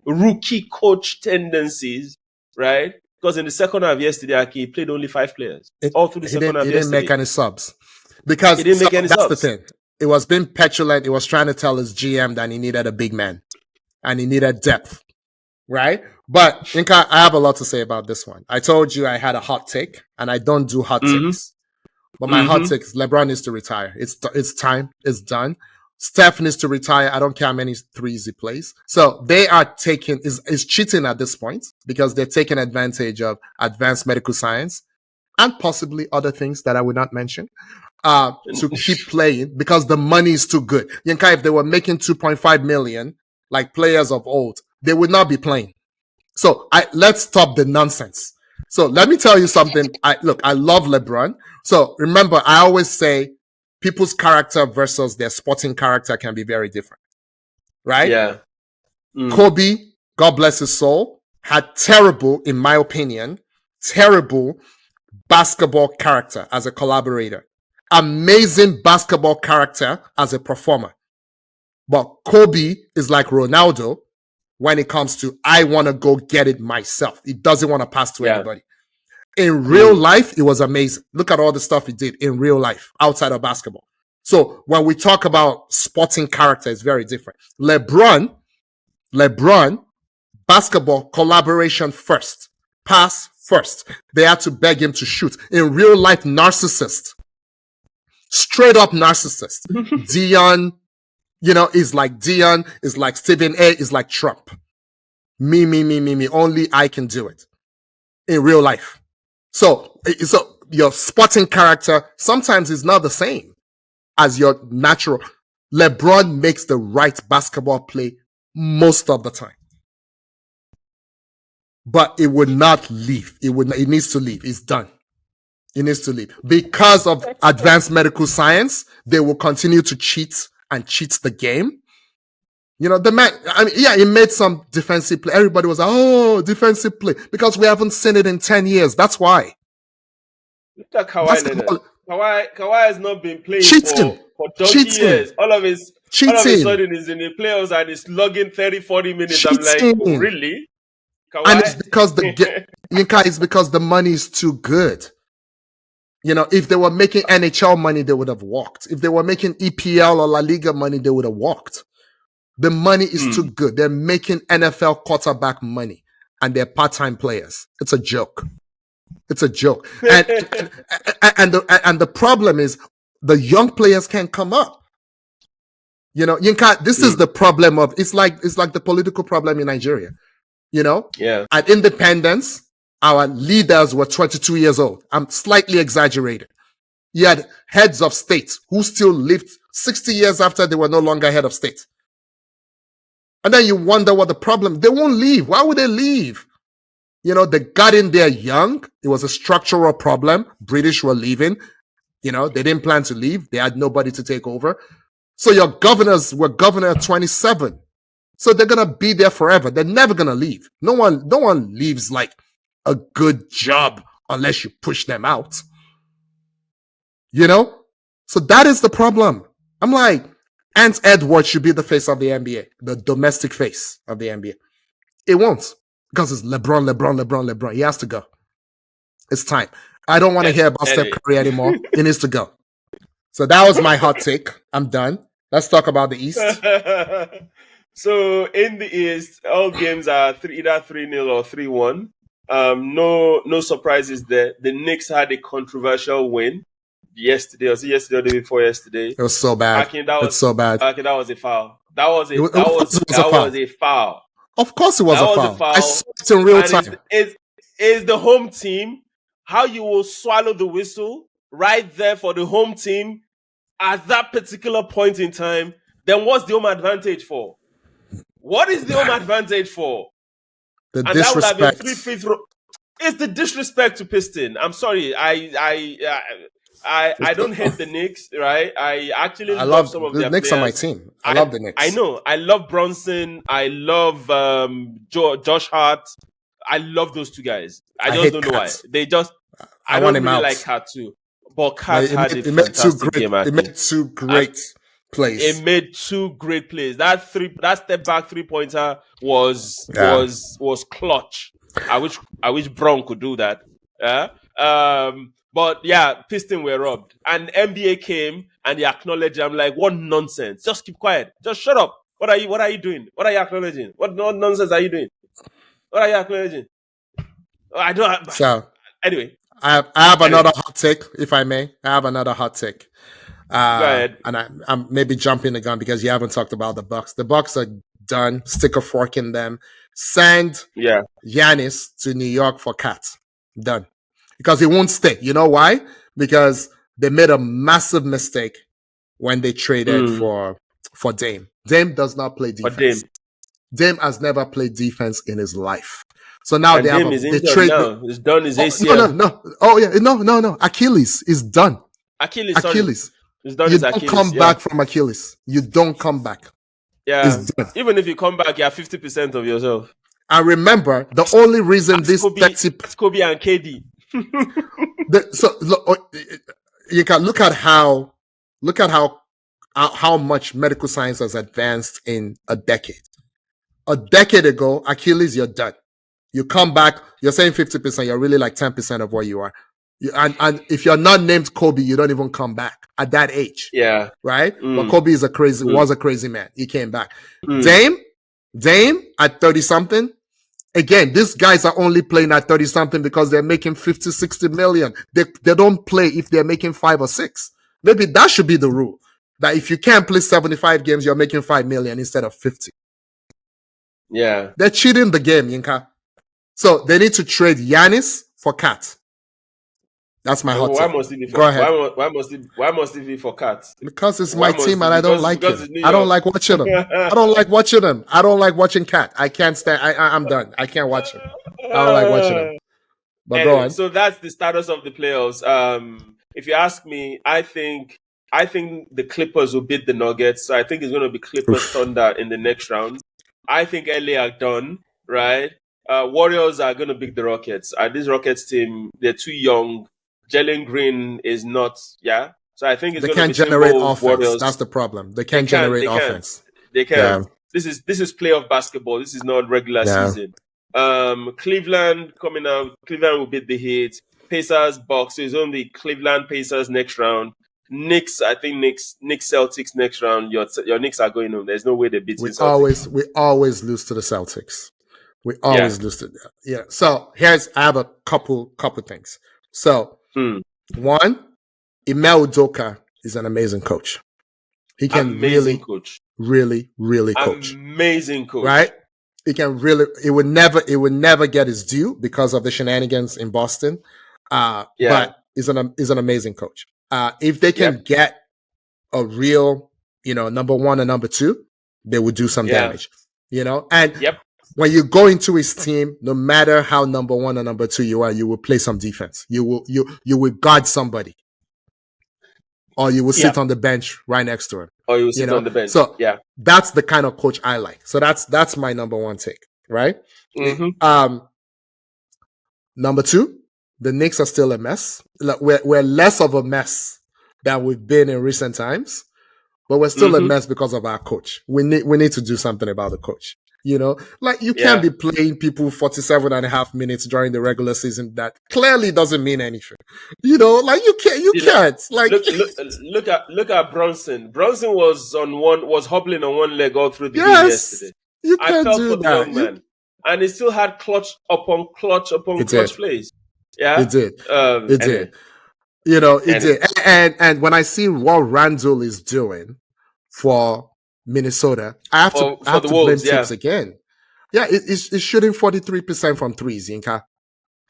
rookie coach tendencies, right? Because in the second half yesterday, he played only 5 players. All through the second half yesterday. He didn't make any subs. Because that's the thing. It was being petulant. It was trying to tell his GM that he needed a big man. And he needed depth. Right? But Inka, I have a lot to say about this one. I told you I had a hot take. And I don't do hot takes. But my hot take is LeBron needs to retire. It's time. It's done. Steph needs to retire. I don't care how many threes he plays. So they are is cheating at this point because they're taking advantage of advanced medical science and possibly other things that I would not mention. to keep playing because the money is too good. Yinka, if they were making 2.5 million, like players of old, they would not be playing. So let's stop the nonsense. So let me tell you something. I love LeBron. So remember, I always say people's character versus their sporting character can be very different. Right? Yeah. Kobe, God bless his soul, had terrible, in my opinion, terrible basketball character as a collaborator. Amazing basketball character as a performer. But Kobe is like Ronaldo when it comes to, I want to go get it myself. He doesn't want to pass to anybody. In real life, it was amazing. Look at all the stuff he did in real life outside of basketball. So when we talk about sporting character, it's very different. LeBron, basketball collaboration first, pass first. They had to beg him to shoot. In real life, narcissist, straight up narcissist. Dion, is like Dion, is like Stephen A, is like Trump. Me. Only I can do it in real life. So your sporting character sometimes is not the same as your natural. LeBron makes the right basketball play most of the time. But it would not leave. It needs to leave. It's done. It needs to leave. Because of advanced medical science, they will continue to cheat and cheat the game. The man, he made some defensive play. Everybody was like, oh, defensive play. Because we haven't seen it in 10 years. That's why. Look at Kawhi. Kawhi has not been playing for 20 years. All of a sudden he's in the playoffs and he's logging 30, 40 minutes. I'm like, oh, really? Kawhi? And it's because it's because the money is too good. If they were making NHL money, they would have walked. If they were making EPL or La Liga money, they would have walked. The money is too good. They're making NFL quarterback money and they're part-time players. It's a joke. It's a joke. And the problem is the young players can't come up. This is the problem of, it's like the political problem in Nigeria. At independence, our leaders were 22 years old. I'm slightly exaggerated. You had heads of state who still lived 60 years after they were no longer head of state. And then you wonder what the problem, they won't leave. Why would they leave? They got in there young. It was a structural problem. British were leaving. They didn't plan to leave. They had nobody to take over. So your governors were governor at 27. So they're going to be there forever. They're never going to leave. No one leaves like a good job unless you push them out. So that is the problem. I'm like, Ant Edwards should be the face of the NBA, the domestic face of the NBA. It won't, because it's LeBron. He has to go. It's time. I don't want to hear about Steph Curry anymore. He needs to go. So that was my hot take. I'm done. Let's talk about the East. So in the East, all games are either 3-0 or 3-1. No surprises there. The Knicks had a controversial win yesterday. Was it yesterday or the day before yesterday? It was so bad. It's so bad. That was a foul. That was a foul. Of course it was a foul. I saw it in real time. It's the home team. How you will swallow the whistle right there for the home team at that particular point in time, then what's the home advantage for? What is the home advantage for? The disrespect. That would have been 3 free throws. It's the disrespect to Piston. I'm sorry. I don't hate the Knicks, right? I actually love some of their Knicks players. on my team. I love the Knicks. I know. I love Bronson. I love Josh Hart. I love those two guys. I just don't know why. They just I don't really like Hart too. But Kat had a fantastic game. It made two great plays. It made two great plays. That step back 3-pointer was clutch. I wish Brown could do that. But yeah, Piston were robbed. And NBA came and they acknowledged. I'm like, what nonsense. Just keep quiet. Just shut up. What are you doing? What are you acknowledging? What nonsense are you doing? What are you acknowledging? I don't. So anyway, I have another hot take, if I may. I have another hot take. Go ahead. And I'm maybe jumping the gun because you haven't talked about the Bucks. The Bucks are done. Stick a fork in them. Send Giannis to New York for Cat. Done. Because he won't stay. You know why? Because they made a massive mistake when they traded for Dame. Dame does not play defense. Dame has never played defense in his life. So now and they have Dame is they injured trade. now. He's done his ACL. No. Oh yeah, no. Achilles is done. Achilles. He's done You his don't Achilles. come back from Achilles. You don't come back. Yeah. It's done. Even if you come back, you have 50% of yourself. I remember the only reason this Kobe and KD. You can look at how much medical science has advanced in a decade. A decade ago, Achilles, you're done. You come back, you're saying 50%, you're really like 10% of what you are. And if you're not named Kobe, you don't even come back at that age. Yeah. Right? But Kobe was a crazy man. He came back. Dame at 30-something. Again, these guys are only playing at 30-something because they're making 50, 60 million. They don't play if they're making 5 or 6. Maybe that should be the rule. That if you can't play 75 games, you're making 5 million instead of 50. Yeah. They're cheating the game, Yinka. So they need to trade Giannis for Cat. That's my hot take. Go ahead. Why must it be for Cat? Because it's my team and I don't like it. I don't like watching them. I don't like watching them. I don't like watching Cat. I can't stand. I'm done. I can't watch him. I don't like watching him. But anyway, go on. So that's the status of the playoffs. If you ask me, I think the Clippers will beat the Nuggets. So I think it's going to be Clippers Thunder in the next round. I think LA are done, right? Warriors are going to beat the Rockets. This Rockets team, they're too young. Jalen Green is not, yeah. So I think it's going to be generate offense. Warriors. That's the problem. They can't generate offense. They can. Yeah. This is playoff basketball. This is not regular season. Cleveland coming out. Cleveland will beat the Heat. Pacers, Bucks. So it's only Cleveland, Pacers next round. Knicks, I think Knicks Celtics next round. Your Knicks are going home. There's no way they beat the Celtics. We always lose to the Celtics. We always lose to them. Yeah. So I have a couple things. So one, Ime Udoka is an amazing coach. He can really coach. Really coach. Amazing coach. Right? He can really. It would never get his due because of the shenanigans in Boston. But he's an amazing coach. If they can get a real, number one and number two, they would do some damage. And when you go into his team, no matter how number one or number two you are, you will play some defense. You will guard somebody, or you will sit on the bench right next to him. Or you will sit on the bench. So that's the kind of coach I like. So that's my number one take, right? Mm-hmm. Number two, the Knicks are still a mess. We're less of a mess than we've been in recent times, but we're still a mess because of our coach. We need to do something about the coach. You can't be playing people 47 and a half minutes during the regular season. That clearly doesn't mean anything. You can't. Like, look at Brunson. Brunson was hobbling on one leg all through the game yesterday. You can't do that. The young man. And he still had clutch upon clutch plays. Yeah, it did. It did. It did. And when I see what Randall is doing for Minnesota, I have to blame Tibbs again. Yeah, it's shooting 43% from threes, Yinka.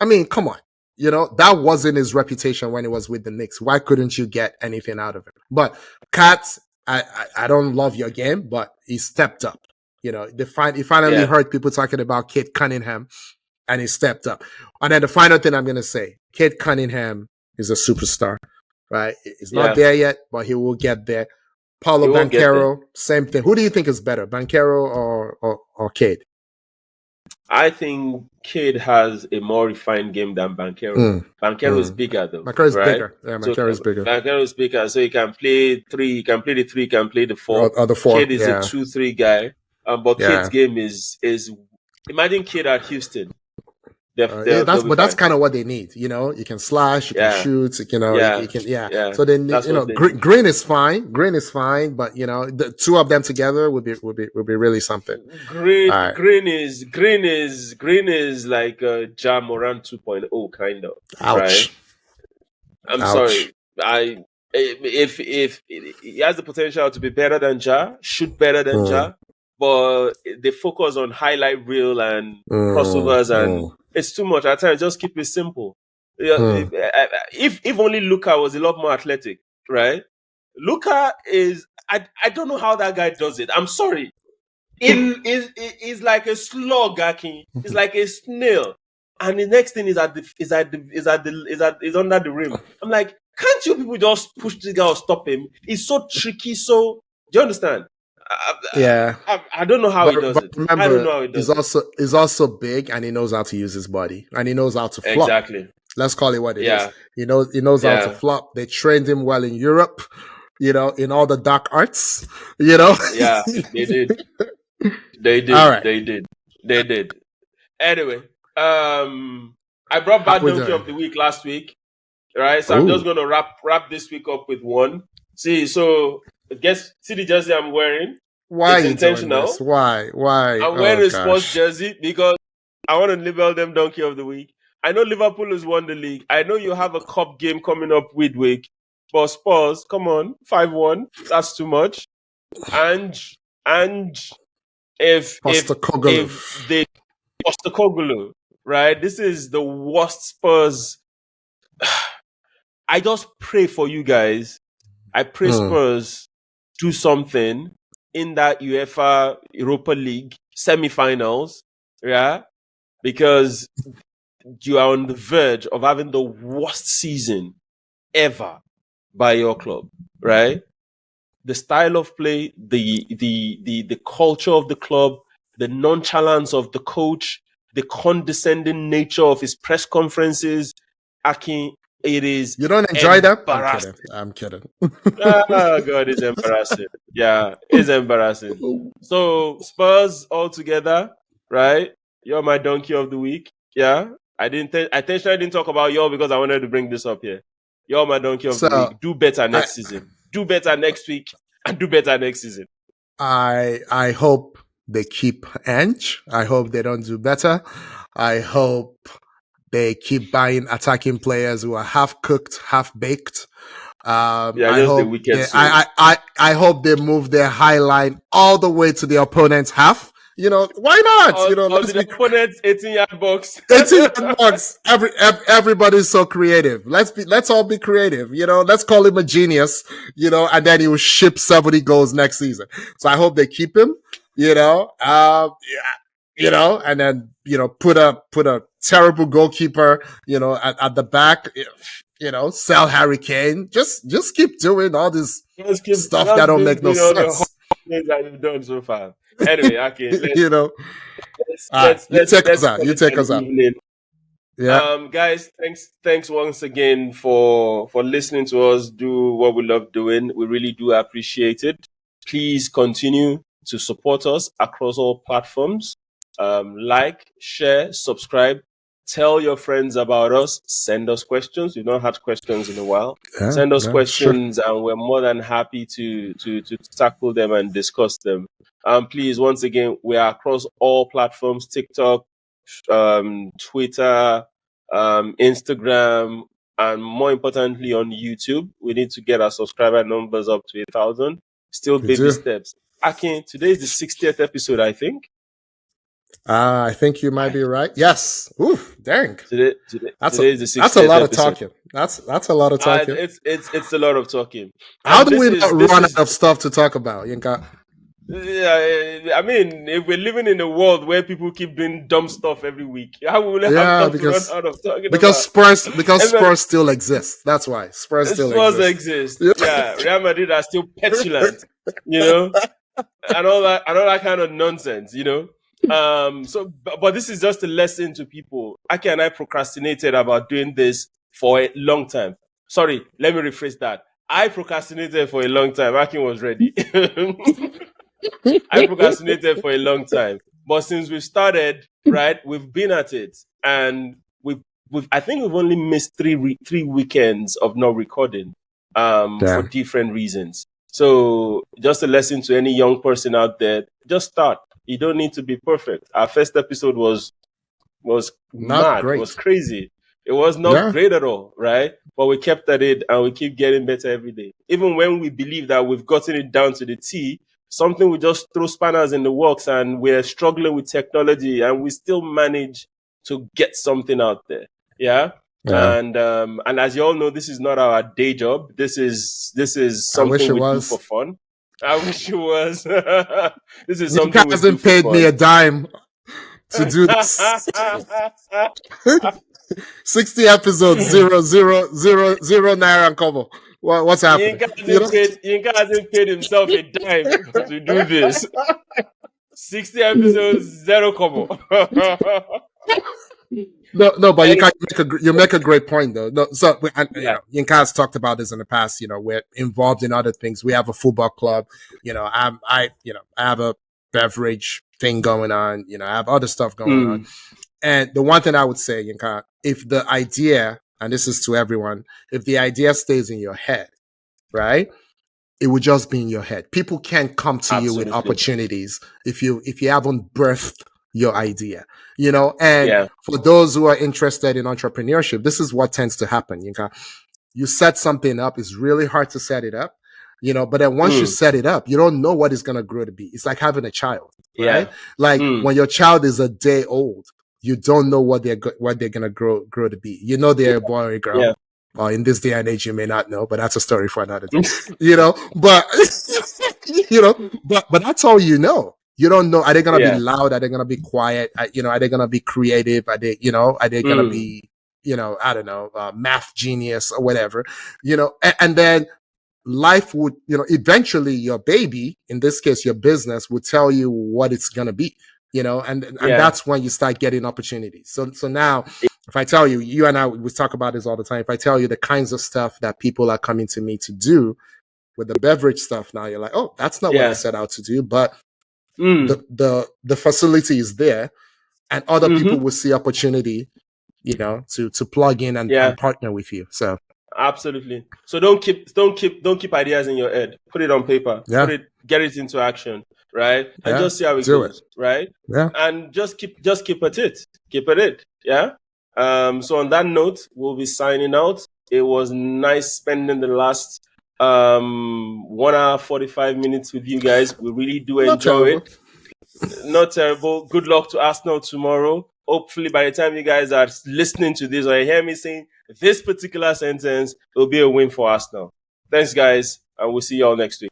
I mean, come on. That wasn't his reputation when he was with the Knicks. Why couldn't you get anything out of him? But Katz, I don't love your game, but he stepped up. He finally heard people talking about Kate Cunningham, and he stepped up. And then the final thing I'm going to say, Kate Cunningham is a superstar, right? He's not there yet, but he will get there. Paulo Banchero, same thing. Who do you think is better, Banchero or Cade? I think Cade has a more refined game than Banchero. Banchero is bigger, though. Banchero is bigger. Yeah, Banchero is bigger. Banchero is bigger, so he can play 3. He can play the 3. He can play the 4. Or the 4. Cade is a 2-3 guy. But Cade's game is imagine Cade at Houston. That's kind of what they need. You can slash, you can shoot, you can. So then, Green is fine. Green is fine, but the two of them together would be really something. Green is like Ja Morant 2.0 kind of. Ouch. Right? I'm sorry. If he has the potential to be better than Ja, shoot better than Ja, but they focus on highlight reel and crossovers and. It's too much. At times, just keep it simple. If only Luka was a lot more athletic, right? Luka is I don't know how that guy does it. I'm sorry. He's like a slug, Aki. He's like a snail. And the next thing is under the rim. I'm like, can't you people just push this guy or stop him? He's so tricky. So do you understand? Yeah. I don't know how he does But it. I don't remember, know how he does it. he's also big, and he knows how to use his body, and he knows how to flop. Exactly. Let's call it what it is. Yeah. He knows how to Yeah. flop. They trained him well in Europe, in all the dark arts, you know. Yeah. They did. They did. All right. They did. Anyway, I brought How Bad we Donkey doing? of the Week last week, right? So I'm just Ooh. gonna wrap this week up with one. See the jersey I'm wearing. Why It's are you doing intentional. this? Why? I'm Oh wearing a sports gosh. jersey because I want to label them Donkey of the Week. I know Liverpool has won the league. I know you have a cup game coming up midweek, but Spurs, come on, 5-1. That's too much. And if Postecoglou. they Postecoglou, right? This is the worst Spurs. I just pray for you guys. I pray Spurs do something in that UEFA Europa League semi-finals, yeah, because you are on the verge of having the worst season ever by your club, right? The style of play, the culture of the club, the nonchalance of the coach, the condescending nature of his press conferences, Akin, it is You don't enjoy them? I'm embarrassing. kidding. I'm kidding. Oh God, it's embarrassing. Yeah, it's embarrassing. So Spurs all together, right? You're my donkey of the week. Yeah, I intentionally didn't talk about y'all because I wanted to bring this up here. You're my donkey of the So week. Do better I next season. Do better next week, and do better next season. I hope they keep Ange. I hope they don't do better. I hope they keep buying attacking players who are half cooked, half baked. Yeah, I just the hope wicked they, soul. I hope they move their high line all the way to the opponent's half. Why not? Or Let's the be opponent's 18-yard box. 18 bucks. Everybody's so creative. Let's all be creative. Let's call him a genius. And then he will ship 70 goals next season. So I hope they keep him. And then put a terrible goalkeeper. At the back. Sell Harry Kane. Just keep doing all this stuff that just don't keep make no doing all the hard sense. things that you've done so far. Anyway, okay, you know. All right, you take us let's out. call You it take an us out. evening. Yeah. Guys, thanks once again for listening to us do what we love doing. We really do appreciate it. Please continue to support us across all platforms. Like, share, subscribe, tell your friends about us, send us questions. We've not had questions in a while. Yeah. Send us Sure. questions and we're more than happy to tackle them and discuss them. Please, once again, we are across all platforms, TikTok, Twitter, Instagram, and more importantly on YouTube. We need to get our subscriber numbers up to 1,000. Still We baby do. steps. Akin, today is the 60th episode, I think. I think you might be right. Yes. Ooh, dang. Today is the That's a 60th lot of episode. talking. That's a lot of talking. It's a lot of talking. How And do we not this run is out of stuff to talk about, Yinka? Yeah, I mean, if we're living in a world where people keep doing dumb stuff every week, how will we have Yeah, stuff to run out of talking because about? Spurs still exist. That's why Spurs still Spurs exist. exist. Yeah, Real Madrid are still petulant, and all that kind of nonsense, but this is just a lesson to people. Aki and I procrastinated about doing this for a long time. Sorry, let me rephrase that. I procrastinated for a long time. Aki was ready. I procrastinated for a long time, but since we started, right, we've been at it, and I think we've only missed three weekends of not recording, for different reasons. So just a lesson to any young person out there: just start. You don't need to be perfect. Our first episode was Not mad. It great. was crazy. It was not great at all, right? But we kept at it, and we keep getting better every day. Even when we believe that we've gotten it down to the T, something we just throw spanners in the works, and we're struggling with technology, and we still manage to get something out there. Yeah. Yeah. And as you all know, this is not our day job. This is I wish something it we do was. for fun. I wish it was. This is Yinka something we do hasn't for paid me a fun. dime to do this. 60 episodes, zero naira and cover. What's happening? You know? Yinka hasn't paid himself a dime to do this. 60 episodes, zero kobo. No, but Any, you make a great point though. No, so and, yeah. Yinka has talked about this in the past. We're involved in other things. We have a football club. I have a beverage thing going on. I have other stuff going on. And the one thing I would say, Yinka, if the idea, and this is to everyone, if the idea stays in your head, right? It would just be in your head. People can't come to you with Absolutely. opportunities if you haven't birthed your idea. And Yeah. for those who are interested in entrepreneurship, this is what tends to happen. You set something up, it's really hard to set it up. But then once you set it up, you don't know what it's going to grow to be. It's like having a child, right? Yeah. Like when your child is a day old, you don't know what they're going to grow to be. They're a boy or a girl. Yeah. Well, in this day and age, you may not know, but that's a story for another day. But but that's all you know. You don't know. Are they gonna be loud? Are they gonna be quiet? Are they gonna be creative? Are they gonna be, I don't know, math genius or whatever? And then life would, eventually your baby, in this case, your business, would tell you what it's gonna be. And that's when you start getting opportunities. So now, if I tell you, you and I, we talk about this all the time. If I tell you the kinds of stuff that people are coming to me to do with the beverage stuff, now you're like, oh, that's not what I set out to do. But the facility is there, and other people will see opportunity, to plug in and partner with you. So absolutely. So don't keep ideas in your head. Put it on paper. Yeah. Get it into action, right? And Yeah. just see how it Do goes, right? Yeah. And just keep at it. Keep at it. Yeah. So on that note, we'll be signing out. It was nice spending the last 1 hour 45 minutes with you guys. We really do enjoy it. Not terrible. Good luck to Arsenal tomorrow. Hopefully, by the time you guys are listening to this or you hear me saying this particular sentence, it'll be a win for Arsenal. Thanks, guys, and we'll see you all next week.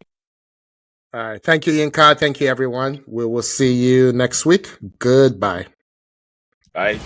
All right. Thank you, Yinka. Thank you, everyone. We will see you next week. Goodbye. Bye.